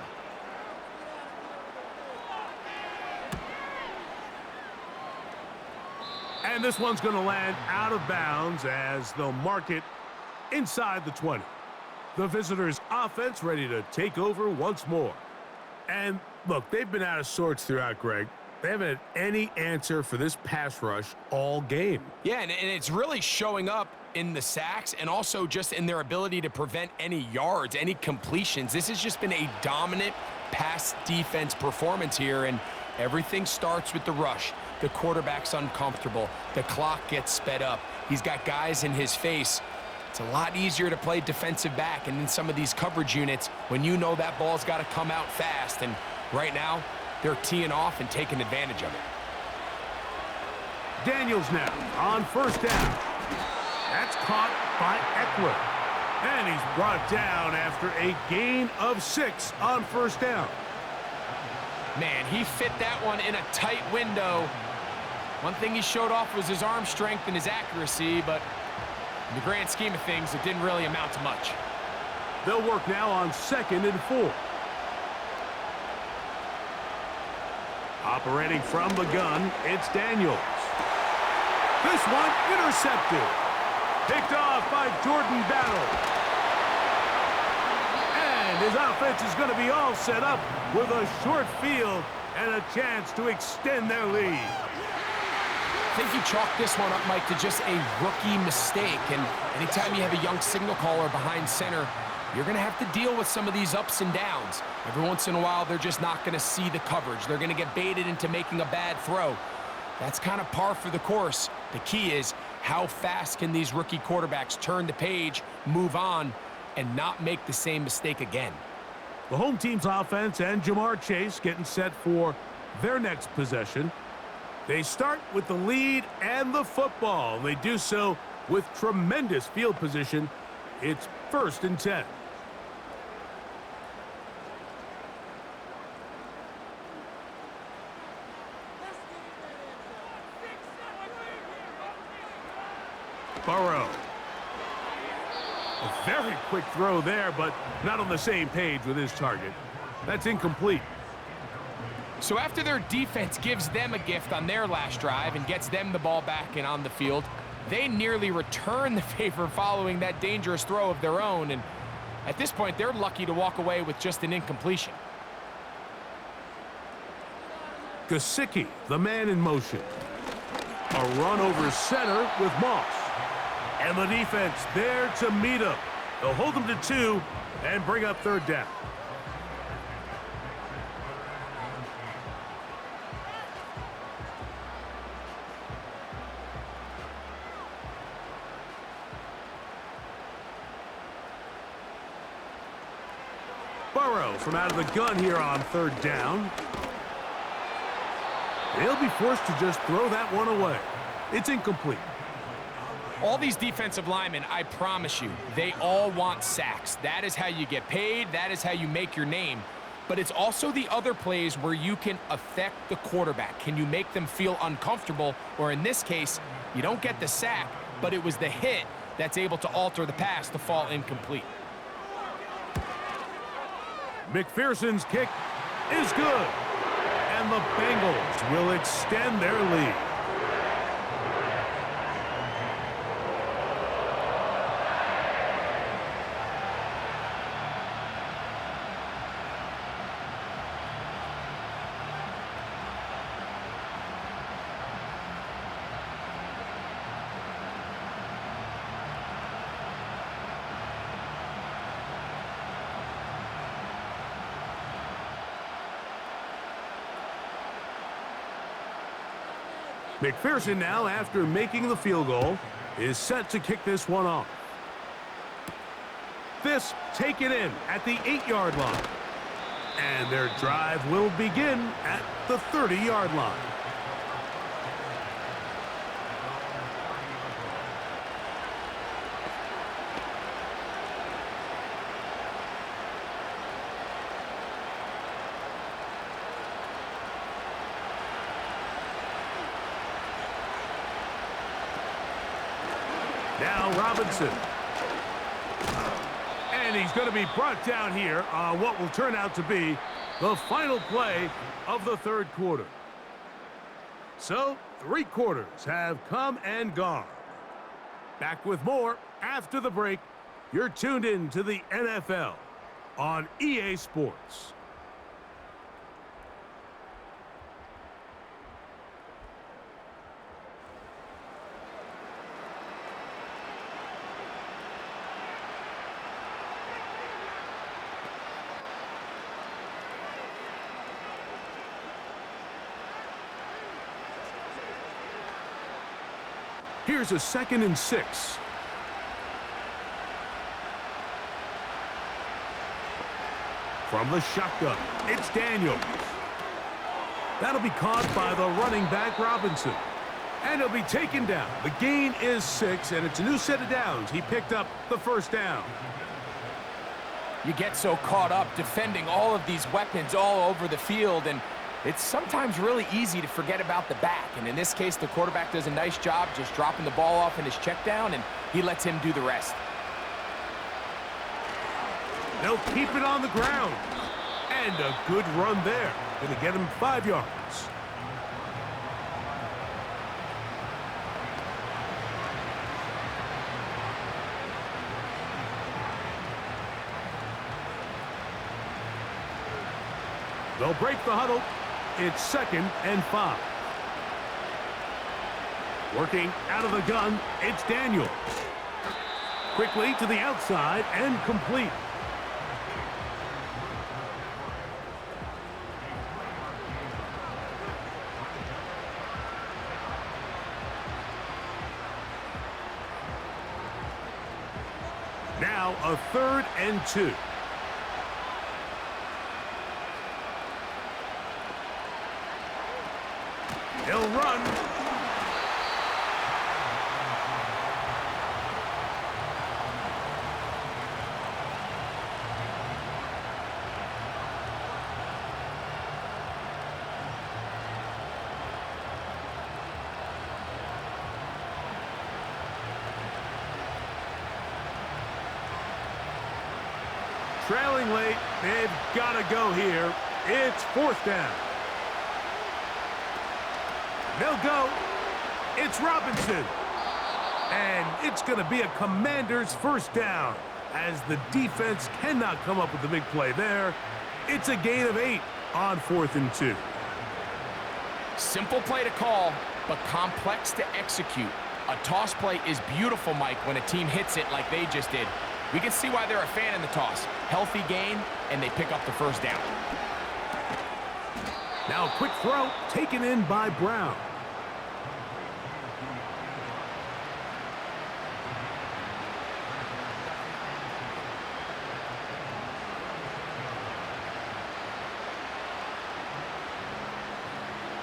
And this one's going to land out of bounds as they'll mark it inside the 20. The visitors' offense ready to take over once more. And look, they've been out of sorts throughout, Greg. They haven't had any answer for this pass rush all game. Yeah, and it's really showing up in the sacks and also just in their ability to prevent any yards, any completions. This has just been a dominant pass defense performance here, and everything starts with the rush. The quarterback's uncomfortable. The clock gets sped up. He's got guys in his face. It's a lot easier to play defensive back and in some of these coverage units when you know that ball's got to come out fast. And right now, they're teeing off and taking advantage of it. Daniels now on first down. That's caught by Eckler. And he's brought down after a gain of 6 on first down. Man, he fit that one in a tight window. One thing he showed off was his arm strength and his accuracy, but in the grand scheme of things, it didn't really amount to much. They'll work now on 2nd and 4. Operating from the gun, it's Daniels. This one intercepted. Picked off by Jordan Battle. And his offense is going to be all set up with a short field and a chance to extend their lead. I think you chalk this one up, Mike, to just a rookie mistake. And anytime you have a young signal caller behind center, you're going to have to deal with some of these ups and downs. Every once in a while, they're just not going to see the coverage. They're going to get baited into making a bad throw. That's kind of par for the course. The key is how fast can these rookie quarterbacks turn the page, move on, and not make the same mistake again. The home team's offense and Jamar Chase getting set for their next possession. They start with the lead and the football. They do so with tremendous field position. It's 1st and 10. Burrow. A very quick throw there, but not on the same page with his target. That's incomplete. So after their defense gives them a gift on their last drive and gets them the ball back and on the field, they nearly return the favor following that dangerous throw of their own. And at this point, they're lucky to walk away with just an incompletion. Gesicki, the man in motion. A run over center with Moss. And the defense there to meet him. They'll hold him to 2 and bring up 3rd down. Burrow from out of the gun here on 3rd down. They'll be forced to just throw that one away. It's incomplete. All these defensive linemen, I promise you, they all want sacks. That is how you get paid. That is how you make your name. But it's also the other plays where you can affect the quarterback. Can you make them feel uncomfortable? Or in this case, you don't get the sack, but it was the hit that's able to alter the pass to fall incomplete. McPherson's kick is good. And the Bengals will extend their lead. McPherson now, after making the field goal, is set to kick this one off. This taken in at the 8-yard line. And their drive will begin at the 30-yard line. Now Robinson. And he's going to be brought down here on what will turn out to be the final play of the 3rd quarter. So, 3 quarters have come and gone. Back with more after the break. You're tuned in to the NFL on EA Sports. Here's a 2nd and 6. From the shotgun, it's Daniels. That'll be caught by the running back Robinson. And he'll be taken down. The gain is 6, and it's a new set of downs. He picked up the first down. You get so caught up defending all of these weapons all over the field, and it's sometimes really easy to forget about the back. And in this case, the quarterback does a nice job just dropping the ball off in his check down, and he lets him do the rest. They'll keep it on the ground. And a good run there. Going to get him 5 yards. They'll break the huddle. It's 2nd and 5. Working out of the gun, it's Daniels. Quickly to the outside and complete. Now a 3rd and 2. He'll run. Trailing late, they've got to go here. It's 4th down. They'll go. It's Robinson. And it's going to be a Commander's first down as the defense cannot come up with the big play there. It's a gain of 8 on 4th and 2. Simple play to call, but complex to execute. A toss play is beautiful, Mike, when a team hits it like they just did. We can see why they're a fan in the toss. Healthy gain, and they pick up the first down. Now a quick throw taken in by Brown.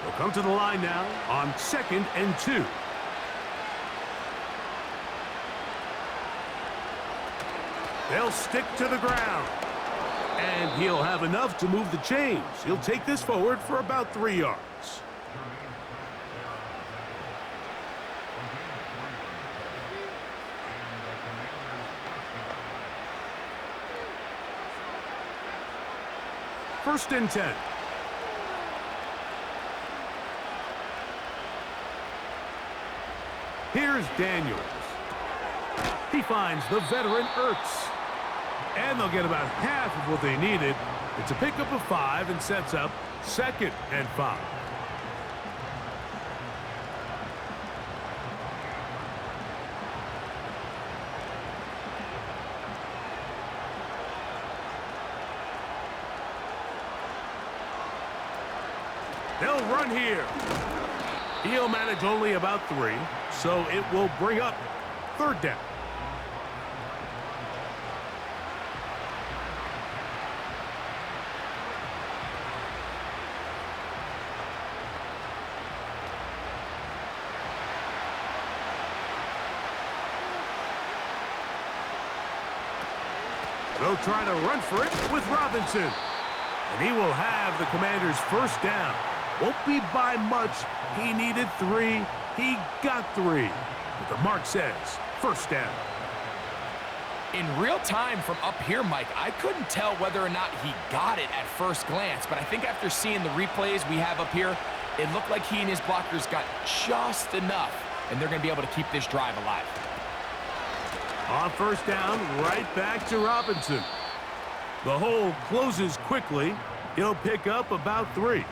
They'll come to the line now on 2nd and 2. They'll stick to the ground. And he'll have enough to move the chains. He'll take this forward for about 3 yards. First and 10. Here's Daniels. He finds the veteran Ertz. And they'll get about half of what they needed. It's a pickup of 5 and sets up 2nd and 5. They'll run here. He'll manage only about 3, so it will bring up 3rd down. They'll try to run for it with Robinson. And he will have the Commander's first down. Won't be by much. He needed 3. He got 3. But the mark says first down. In real time from up here, Mike, I couldn't tell whether or not he got it at first glance, but I think after seeing the replays we have up here, it looked like he and his blockers got just enough, and they're going to be able to keep this drive alive. On first down, right back to Robinson. The hole closes quickly. He'll pick up about 3.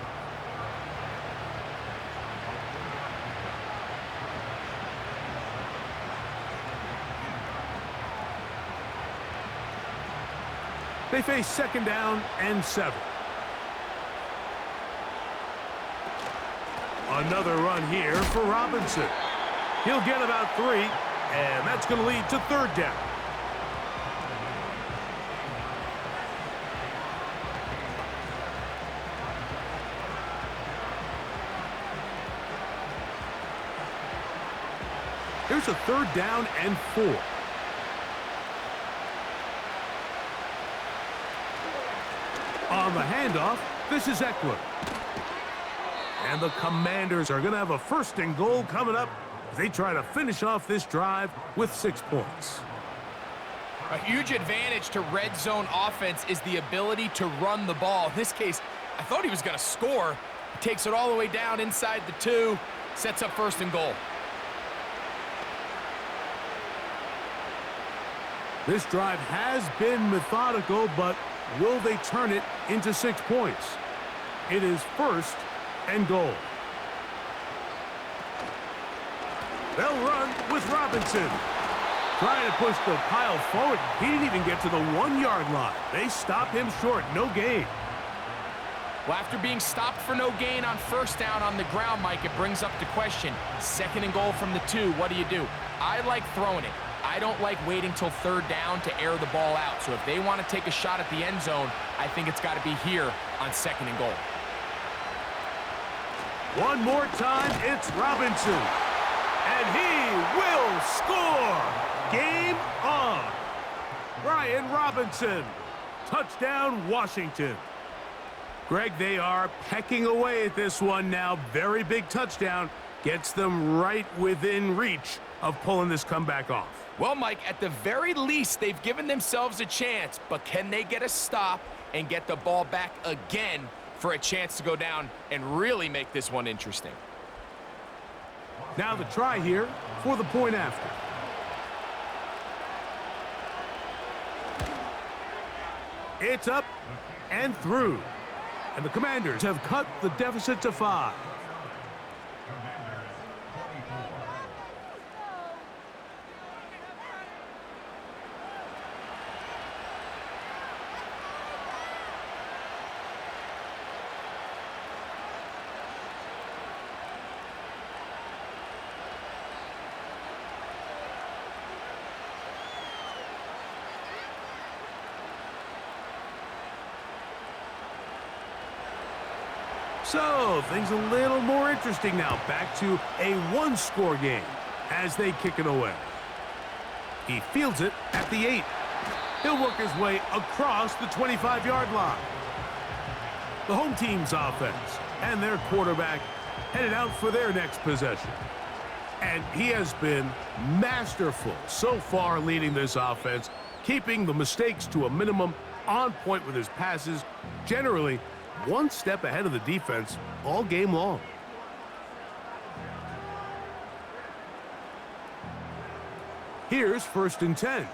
They face 2nd down and 7. Another run here for Robinson. He'll get about 3. And that's going to lead to 3rd down. Here's a 3rd down and 4. On the handoff, this is Eckler. And the Commanders are going to have a 1st and goal coming up as they try to finish off this drive with 6 points. A huge advantage to red zone offense is the ability to run the ball. In this case, I thought he was going to score. He takes it all the way down inside the 2, sets up 1st and goal. This drive has been methodical, but will they turn it into 6 points? It is 1st and goal. They'll run with Robinson. Trying to push the pile forward. He didn't even get to the 1-yard line. They stop him short. No gain. Well, after being stopped for no gain on 1st down on the ground, Mike, it brings up the question. 2nd and goal from the 2. What do? I like throwing it. I don't like waiting till 3rd down to air the ball out. So if they want to take a shot at the end zone, I think it's got to be here on 2nd and goal. One more time, it's Robinson. And he will score. Game on. Brian Robinson. Touchdown, Washington. Greg, they are pecking away at this one now. Very big touchdown. Gets them right within reach of pulling this comeback off. Well, Mike, at the very least, they've given themselves a chance, but can they get a stop and get the ball back again for a chance to go down and really make this one interesting? Now the try here for the point after. It's up and through. And the Commanders have cut the deficit to 5. So, things a little more interesting now. Back to a 1-score game as they kick it away. He fields it at the 8. He'll work his way across the 25-yard line. The home team's offense and their quarterback headed out for their next possession. And he has been masterful so far leading this offense, keeping the mistakes to a minimum, on point with his passes, generally one step ahead of the defense all game long. Here's 1st and 10.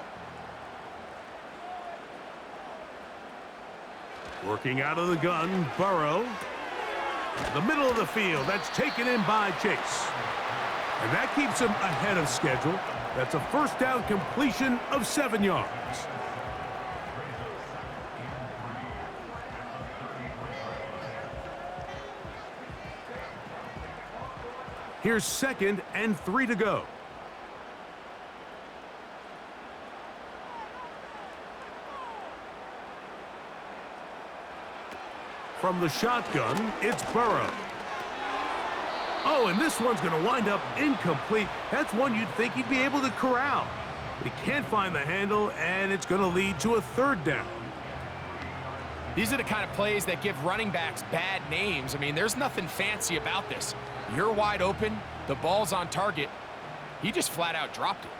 Working out of the gun, Burrow. The middle of the field, that's taken in by Chase. And that keeps him ahead of schedule. That's a 1st down completion of 7 yards. Here's 2nd and 3 to go. From the shotgun, it's Burrow. Oh, and this one's going to wind up incomplete. That's one you'd think he'd be able to corral. But he can't find the handle, and it's going to lead to a 3rd down. These are the kind of plays that give running backs bad names. I mean, there's nothing fancy about this. You're wide open, the ball's on target. He just flat out dropped it.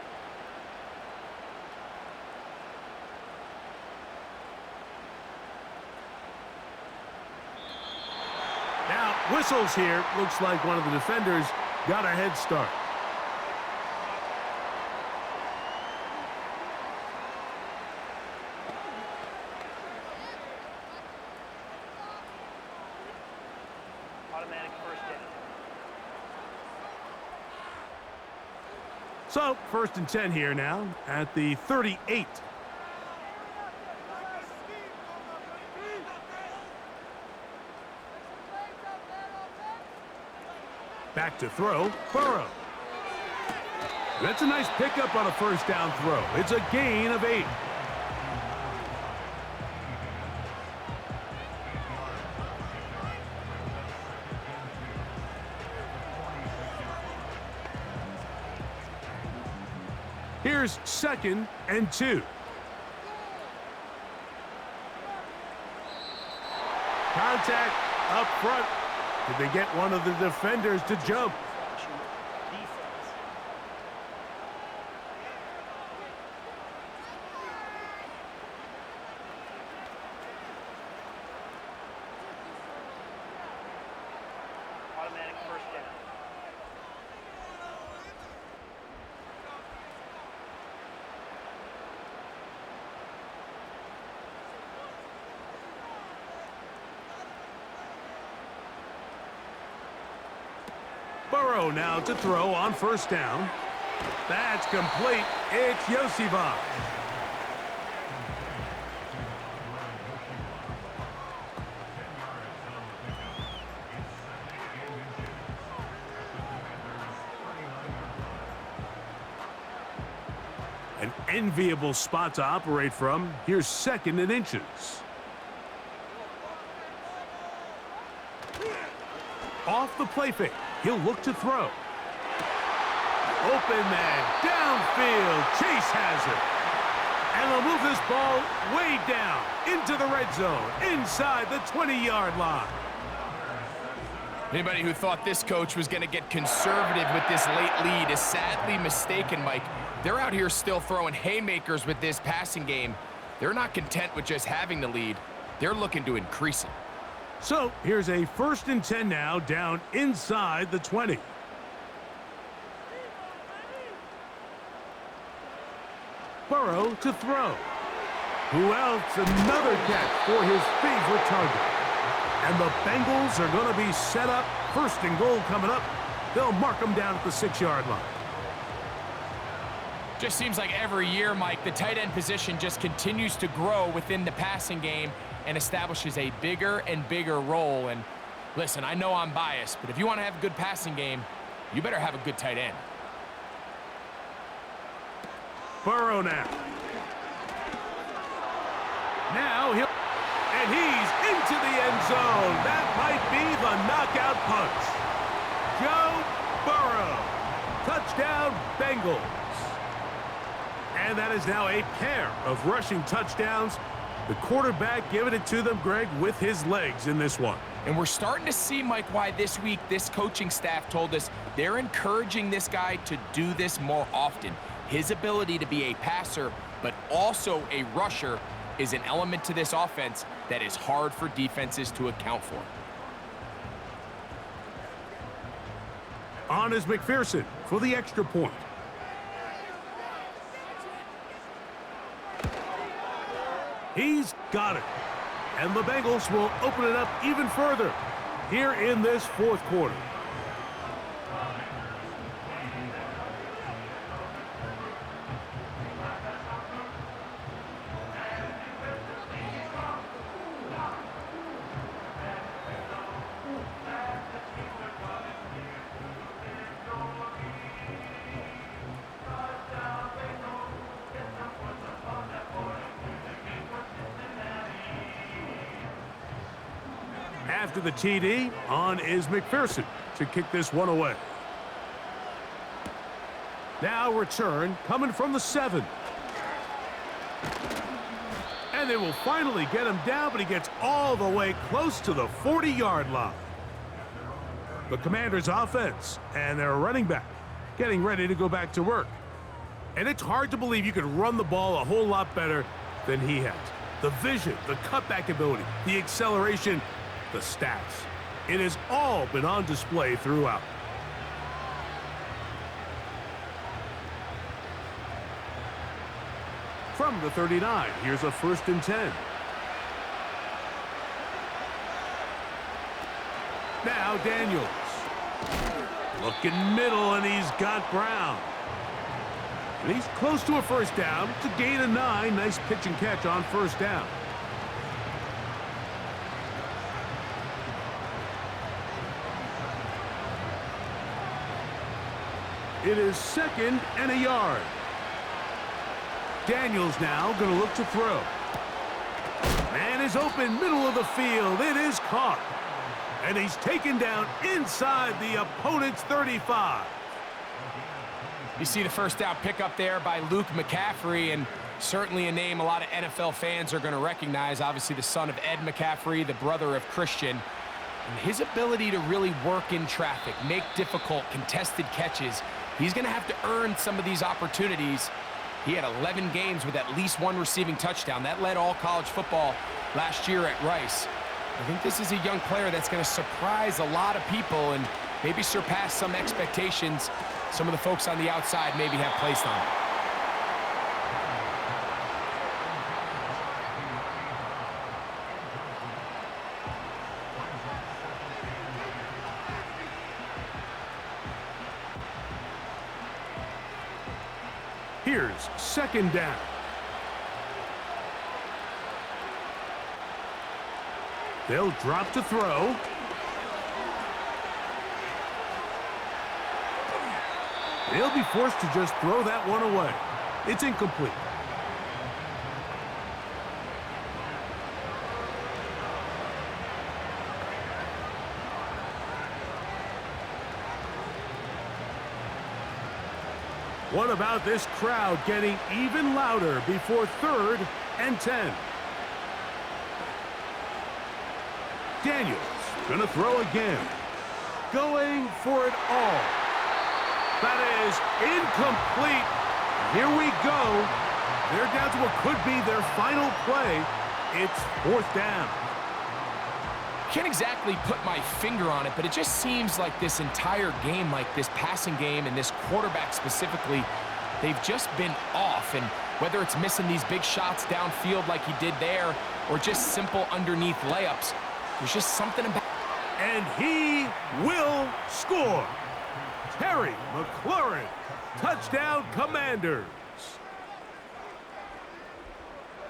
Now, whistles here. Looks like one of the defenders got a head start. Automatic 1st down. So, 1st and 10 here now at the 38. Back to throw, Burrow. That's a nice pickup on a 1st down throw. It's a gain of 8. Here's 2nd and 2. Contact up front. Did they get one of the defenders to jump? Defense. Automatic first down. Burrow now to throw on 1st down. That's complete. It's Yosivak. An enviable spot to operate from. Here's 2nd and inches. Off the play fake. He'll look to throw. Open man, downfield. Chase has it. And they'll move this ball way down into the red zone, inside the 20-yard line. Anybody who thought this coach was going to get conservative with this late lead is sadly mistaken, Mike. They're out here still throwing haymakers with this passing game. They're not content with just having the lead. They're looking to increase it. So here's a 1st and 10 now, down inside the 20. Burrow to throw. Who else? Another catch for his favorite target. And the Bengals are going to be set up. 1st and goal coming up. They'll mark them down at the 6-yard line. Just seems like every year, Mike, the tight end position just continues to grow within the passing game and establishes a bigger and bigger role. And listen, I know I'm biased, but if you want to have a good passing game, you better have a good tight end. Burrow now. Now he'll... And he's into the end zone. That might be the knockout punch. Joe Burrow. Touchdown, Bengals. And that is now a pair of rushing touchdowns. The quarterback giving it to them, Greg, with his legs in this one. And we're starting to see, Mike, why this week this coaching staff told us they're encouraging this guy to do this more often. His ability to be a passer, but also a rusher, is an element to this offense that is hard for defenses to account for. On is McPherson for the extra point. He's got it. And the Bengals will open it up even further here in this 4th quarter. After the TD, on is McPherson to kick this one away. Now return coming from the 7. And they will finally get him down, but he gets all the way close to the 40-yard line. The Commanders' offense and their running back getting ready to go back to work. And it's hard to believe you could run the ball a whole lot better than he has. The vision, the cutback ability, the acceleration, the stats. It has all been on display throughout. From the 39, here's a 1st and 10. Now Daniels. Looking middle, and he's got Brown. And he's close to a 1st down. It's a gain of 9. Nice pitch and catch on 1st down. It is 2nd and a yard. Daniels now going to look to throw. Man is open, middle of the field. It is caught. And he's taken down inside the opponent's 35. You see the first down pickup there by Luke McCaffrey, and certainly a name a lot of NFL fans are going to recognize. Obviously the son of Ed McCaffrey, the brother of Christian. And his ability to really work in traffic, make difficult contested catches, he's going to have to earn some of these opportunities. He had 11 games with at least one receiving touchdown. That led all college football last year at Rice. I think this is a young player that's going to surprise a lot of people and maybe surpass some expectations some of the folks on the outside maybe have placed on him. Here's second down. They'll drop to throw. They'll be forced to just throw that one away. It's incomplete. What about this crowd getting even louder before 3rd and 10? Daniels gonna throw again. Going for it all. That is incomplete. Here we go. They're down to what could be their final play. It's 4th down. Can't exactly put my finger on it, but it just seems like this entire game, like this passing game and this quarterback specifically, they've just been off. And whether it's missing these big shots downfield like he did there or just simple underneath layups, there's just something about it. And he will score. Terry McLaurin, touchdown Commanders.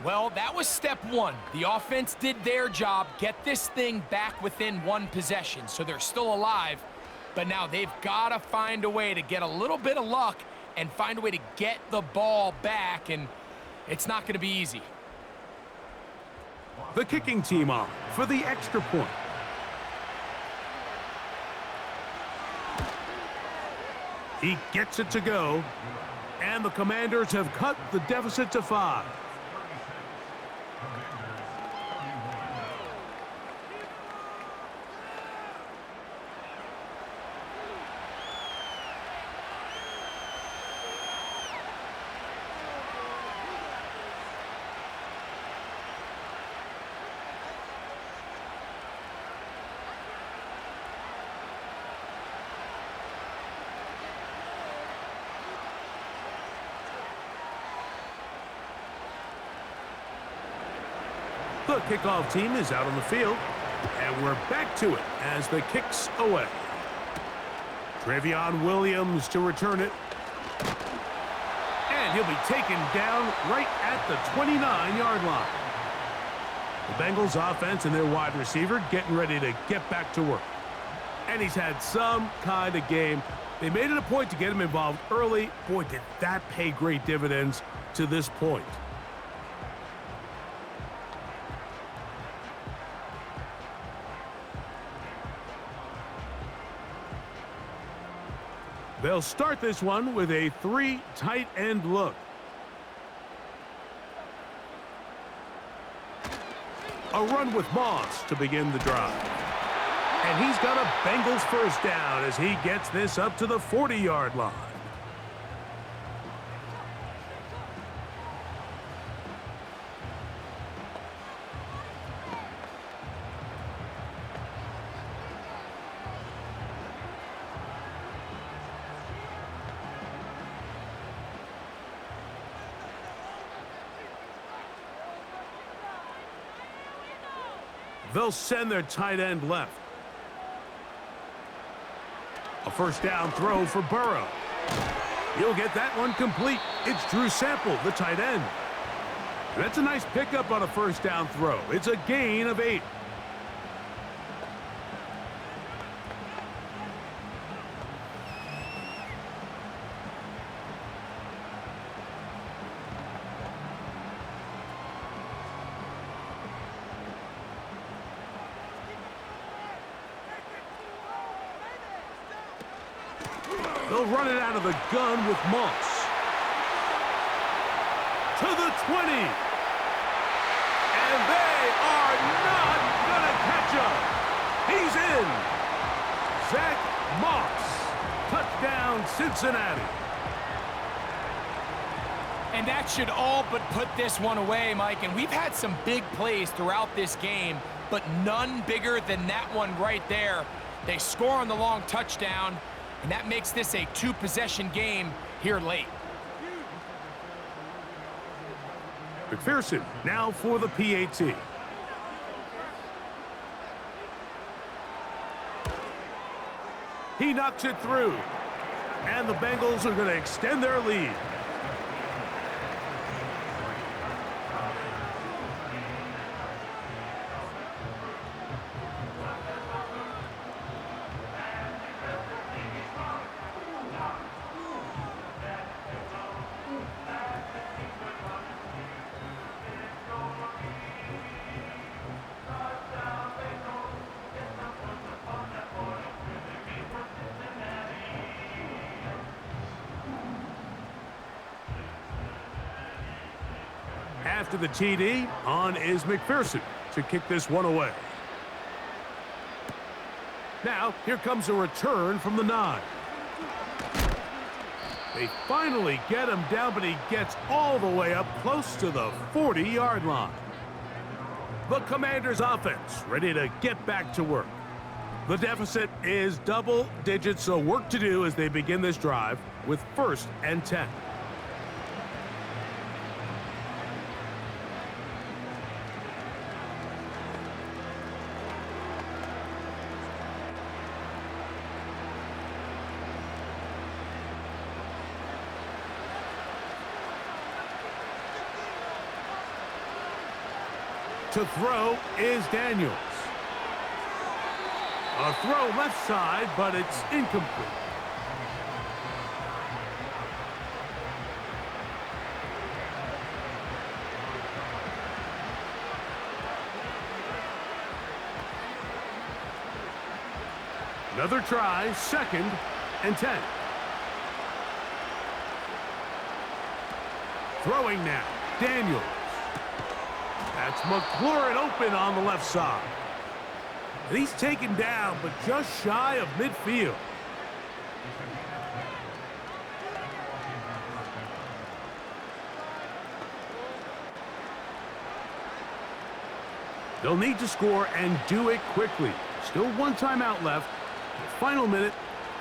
Well, that was step one. The offense did their job, get this thing back within one possession, so they're still alive. But now they've got to find a way to get a little bit of luck and find a way to get the ball back, and it's not going to be easy. The kicking team on for the extra point. He gets it to go, and the Commanders have cut the deficit to 5. The kickoff team is out on the field, and we're back to it as the kick's away. Travion Williams to return it. And he'll be taken down right at the 29-yard line. The Bengals offense and their wide receiver getting ready to get back to work. And he's had some kind of game. They made it a point to get him involved early. Boy, did that pay great dividends to this point. They'll start this one with a 3 tight end look. A run with Moss to begin the drive. And he's got a Bengals first down as he gets this up to the 40-yard line. They'll send their tight end left. A first down throw for Burrow. He'll get that one complete. It's Drew Sample, the tight end. That's a nice pickup on a first down throw. It's a gain of 8. They'll run it out of the gun with Moss. To the 20. And they are not going to catch him. He's in. Zach Moss. Touchdown, Cincinnati. And that should all but put this one away, Mike. And we've had some big plays throughout this game, but none bigger than that one right there. They score on the long touchdown, and that makes this a two-possession game here late. McPherson now for the PAT. He knocks it through, and the Bengals are going to extend their lead. After the TD, on is McPherson to kick this one away. Now, here comes a return from the 9. They finally get him down, but he gets all the way up close to the 40-yard line. The Commanders' offense ready to get back to work. The deficit is double digits, so work to do as they begin this drive with 1st and 10. To throw is Daniels. A throw left side, but it's incomplete. Another try, 2nd and 10. Throwing now, Daniels. That's McLaurin open on the left side. And he's taken down, but just shy of midfield. They'll need to score and do it quickly. Still one timeout left. The final minute,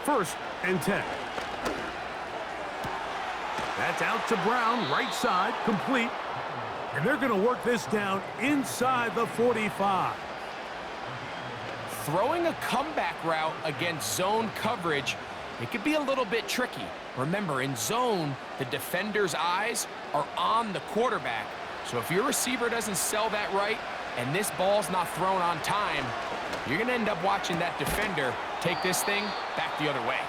1st and 10. That's out to Brown, right side, complete. And they're going to work this down inside the 45. Throwing a comeback route against zone coverage, it could be a little bit tricky. Remember, in zone, the defender's eyes are on the quarterback. So if your receiver doesn't sell that right and this ball's not thrown on time, you're going to end up watching that defender take this thing back the other way.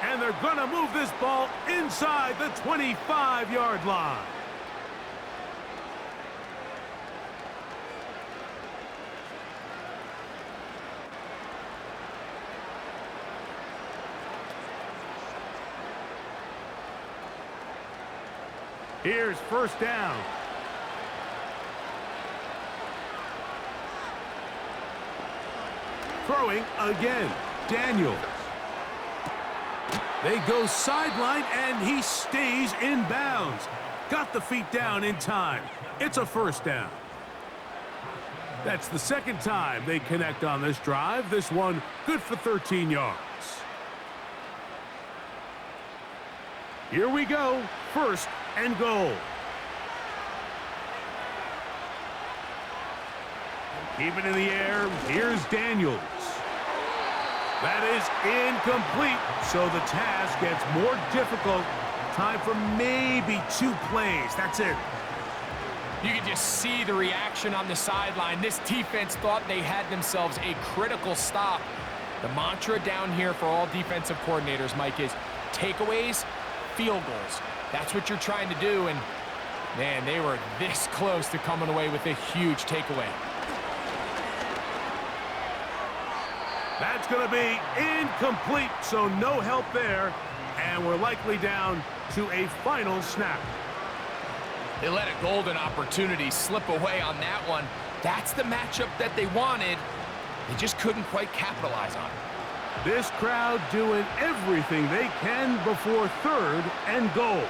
And they're going to move this ball inside the 25-yard line. Here's 1st down. Throwing again, Daniels. They go sideline, and he stays in bounds. Got the feet down in time. It's a 1st down. That's the 2nd time they connect on this drive. This one good for 13 yards. Here we go, 1st and goal. Keep it in the air. Here's Daniels. That is incomplete, so the task gets more difficult. Time for maybe 2 plays. That's it. You can just see the reaction on the sideline. This defense thought they had themselves a critical stop. The mantra down here for all defensive coordinators, Mike, is takeaways, field goals. That's what you're trying to do, and man, they were this close to coming away with a huge takeaway. That's going to be incomplete, so no help there. And we're likely down to a final snap. They let a golden opportunity slip away on that one. That's the matchup that they wanted. They just couldn't quite capitalize on it. This crowd doing everything they can before 3rd and goal.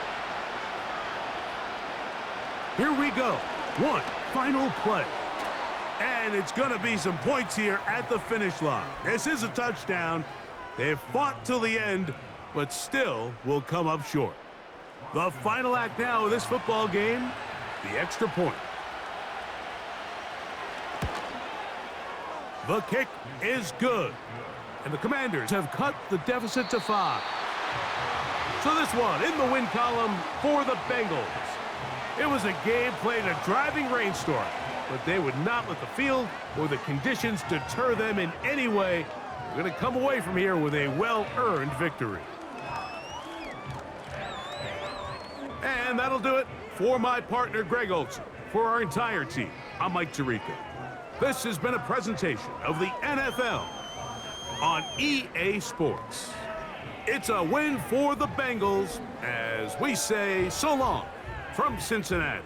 Here we go. One final play. And it's going to be some points here at the finish line. This is a touchdown. They've fought till the end, but still will come up short. The final act now of this football game, the extra point. The kick is good. And the Commanders have cut the deficit to 5. So this one in the win column for the Bengals. It was a game played in a driving rainstorm, but they would not let the field or the conditions deter them in any way. They're going to come away from here with a well-earned victory. And that'll do it for my partner, Greg Olson. For our entire team, I'm Mike Tirico. This has been a presentation of the NFL on EA Sports. It's a win for the Bengals as we say so long from Cincinnati.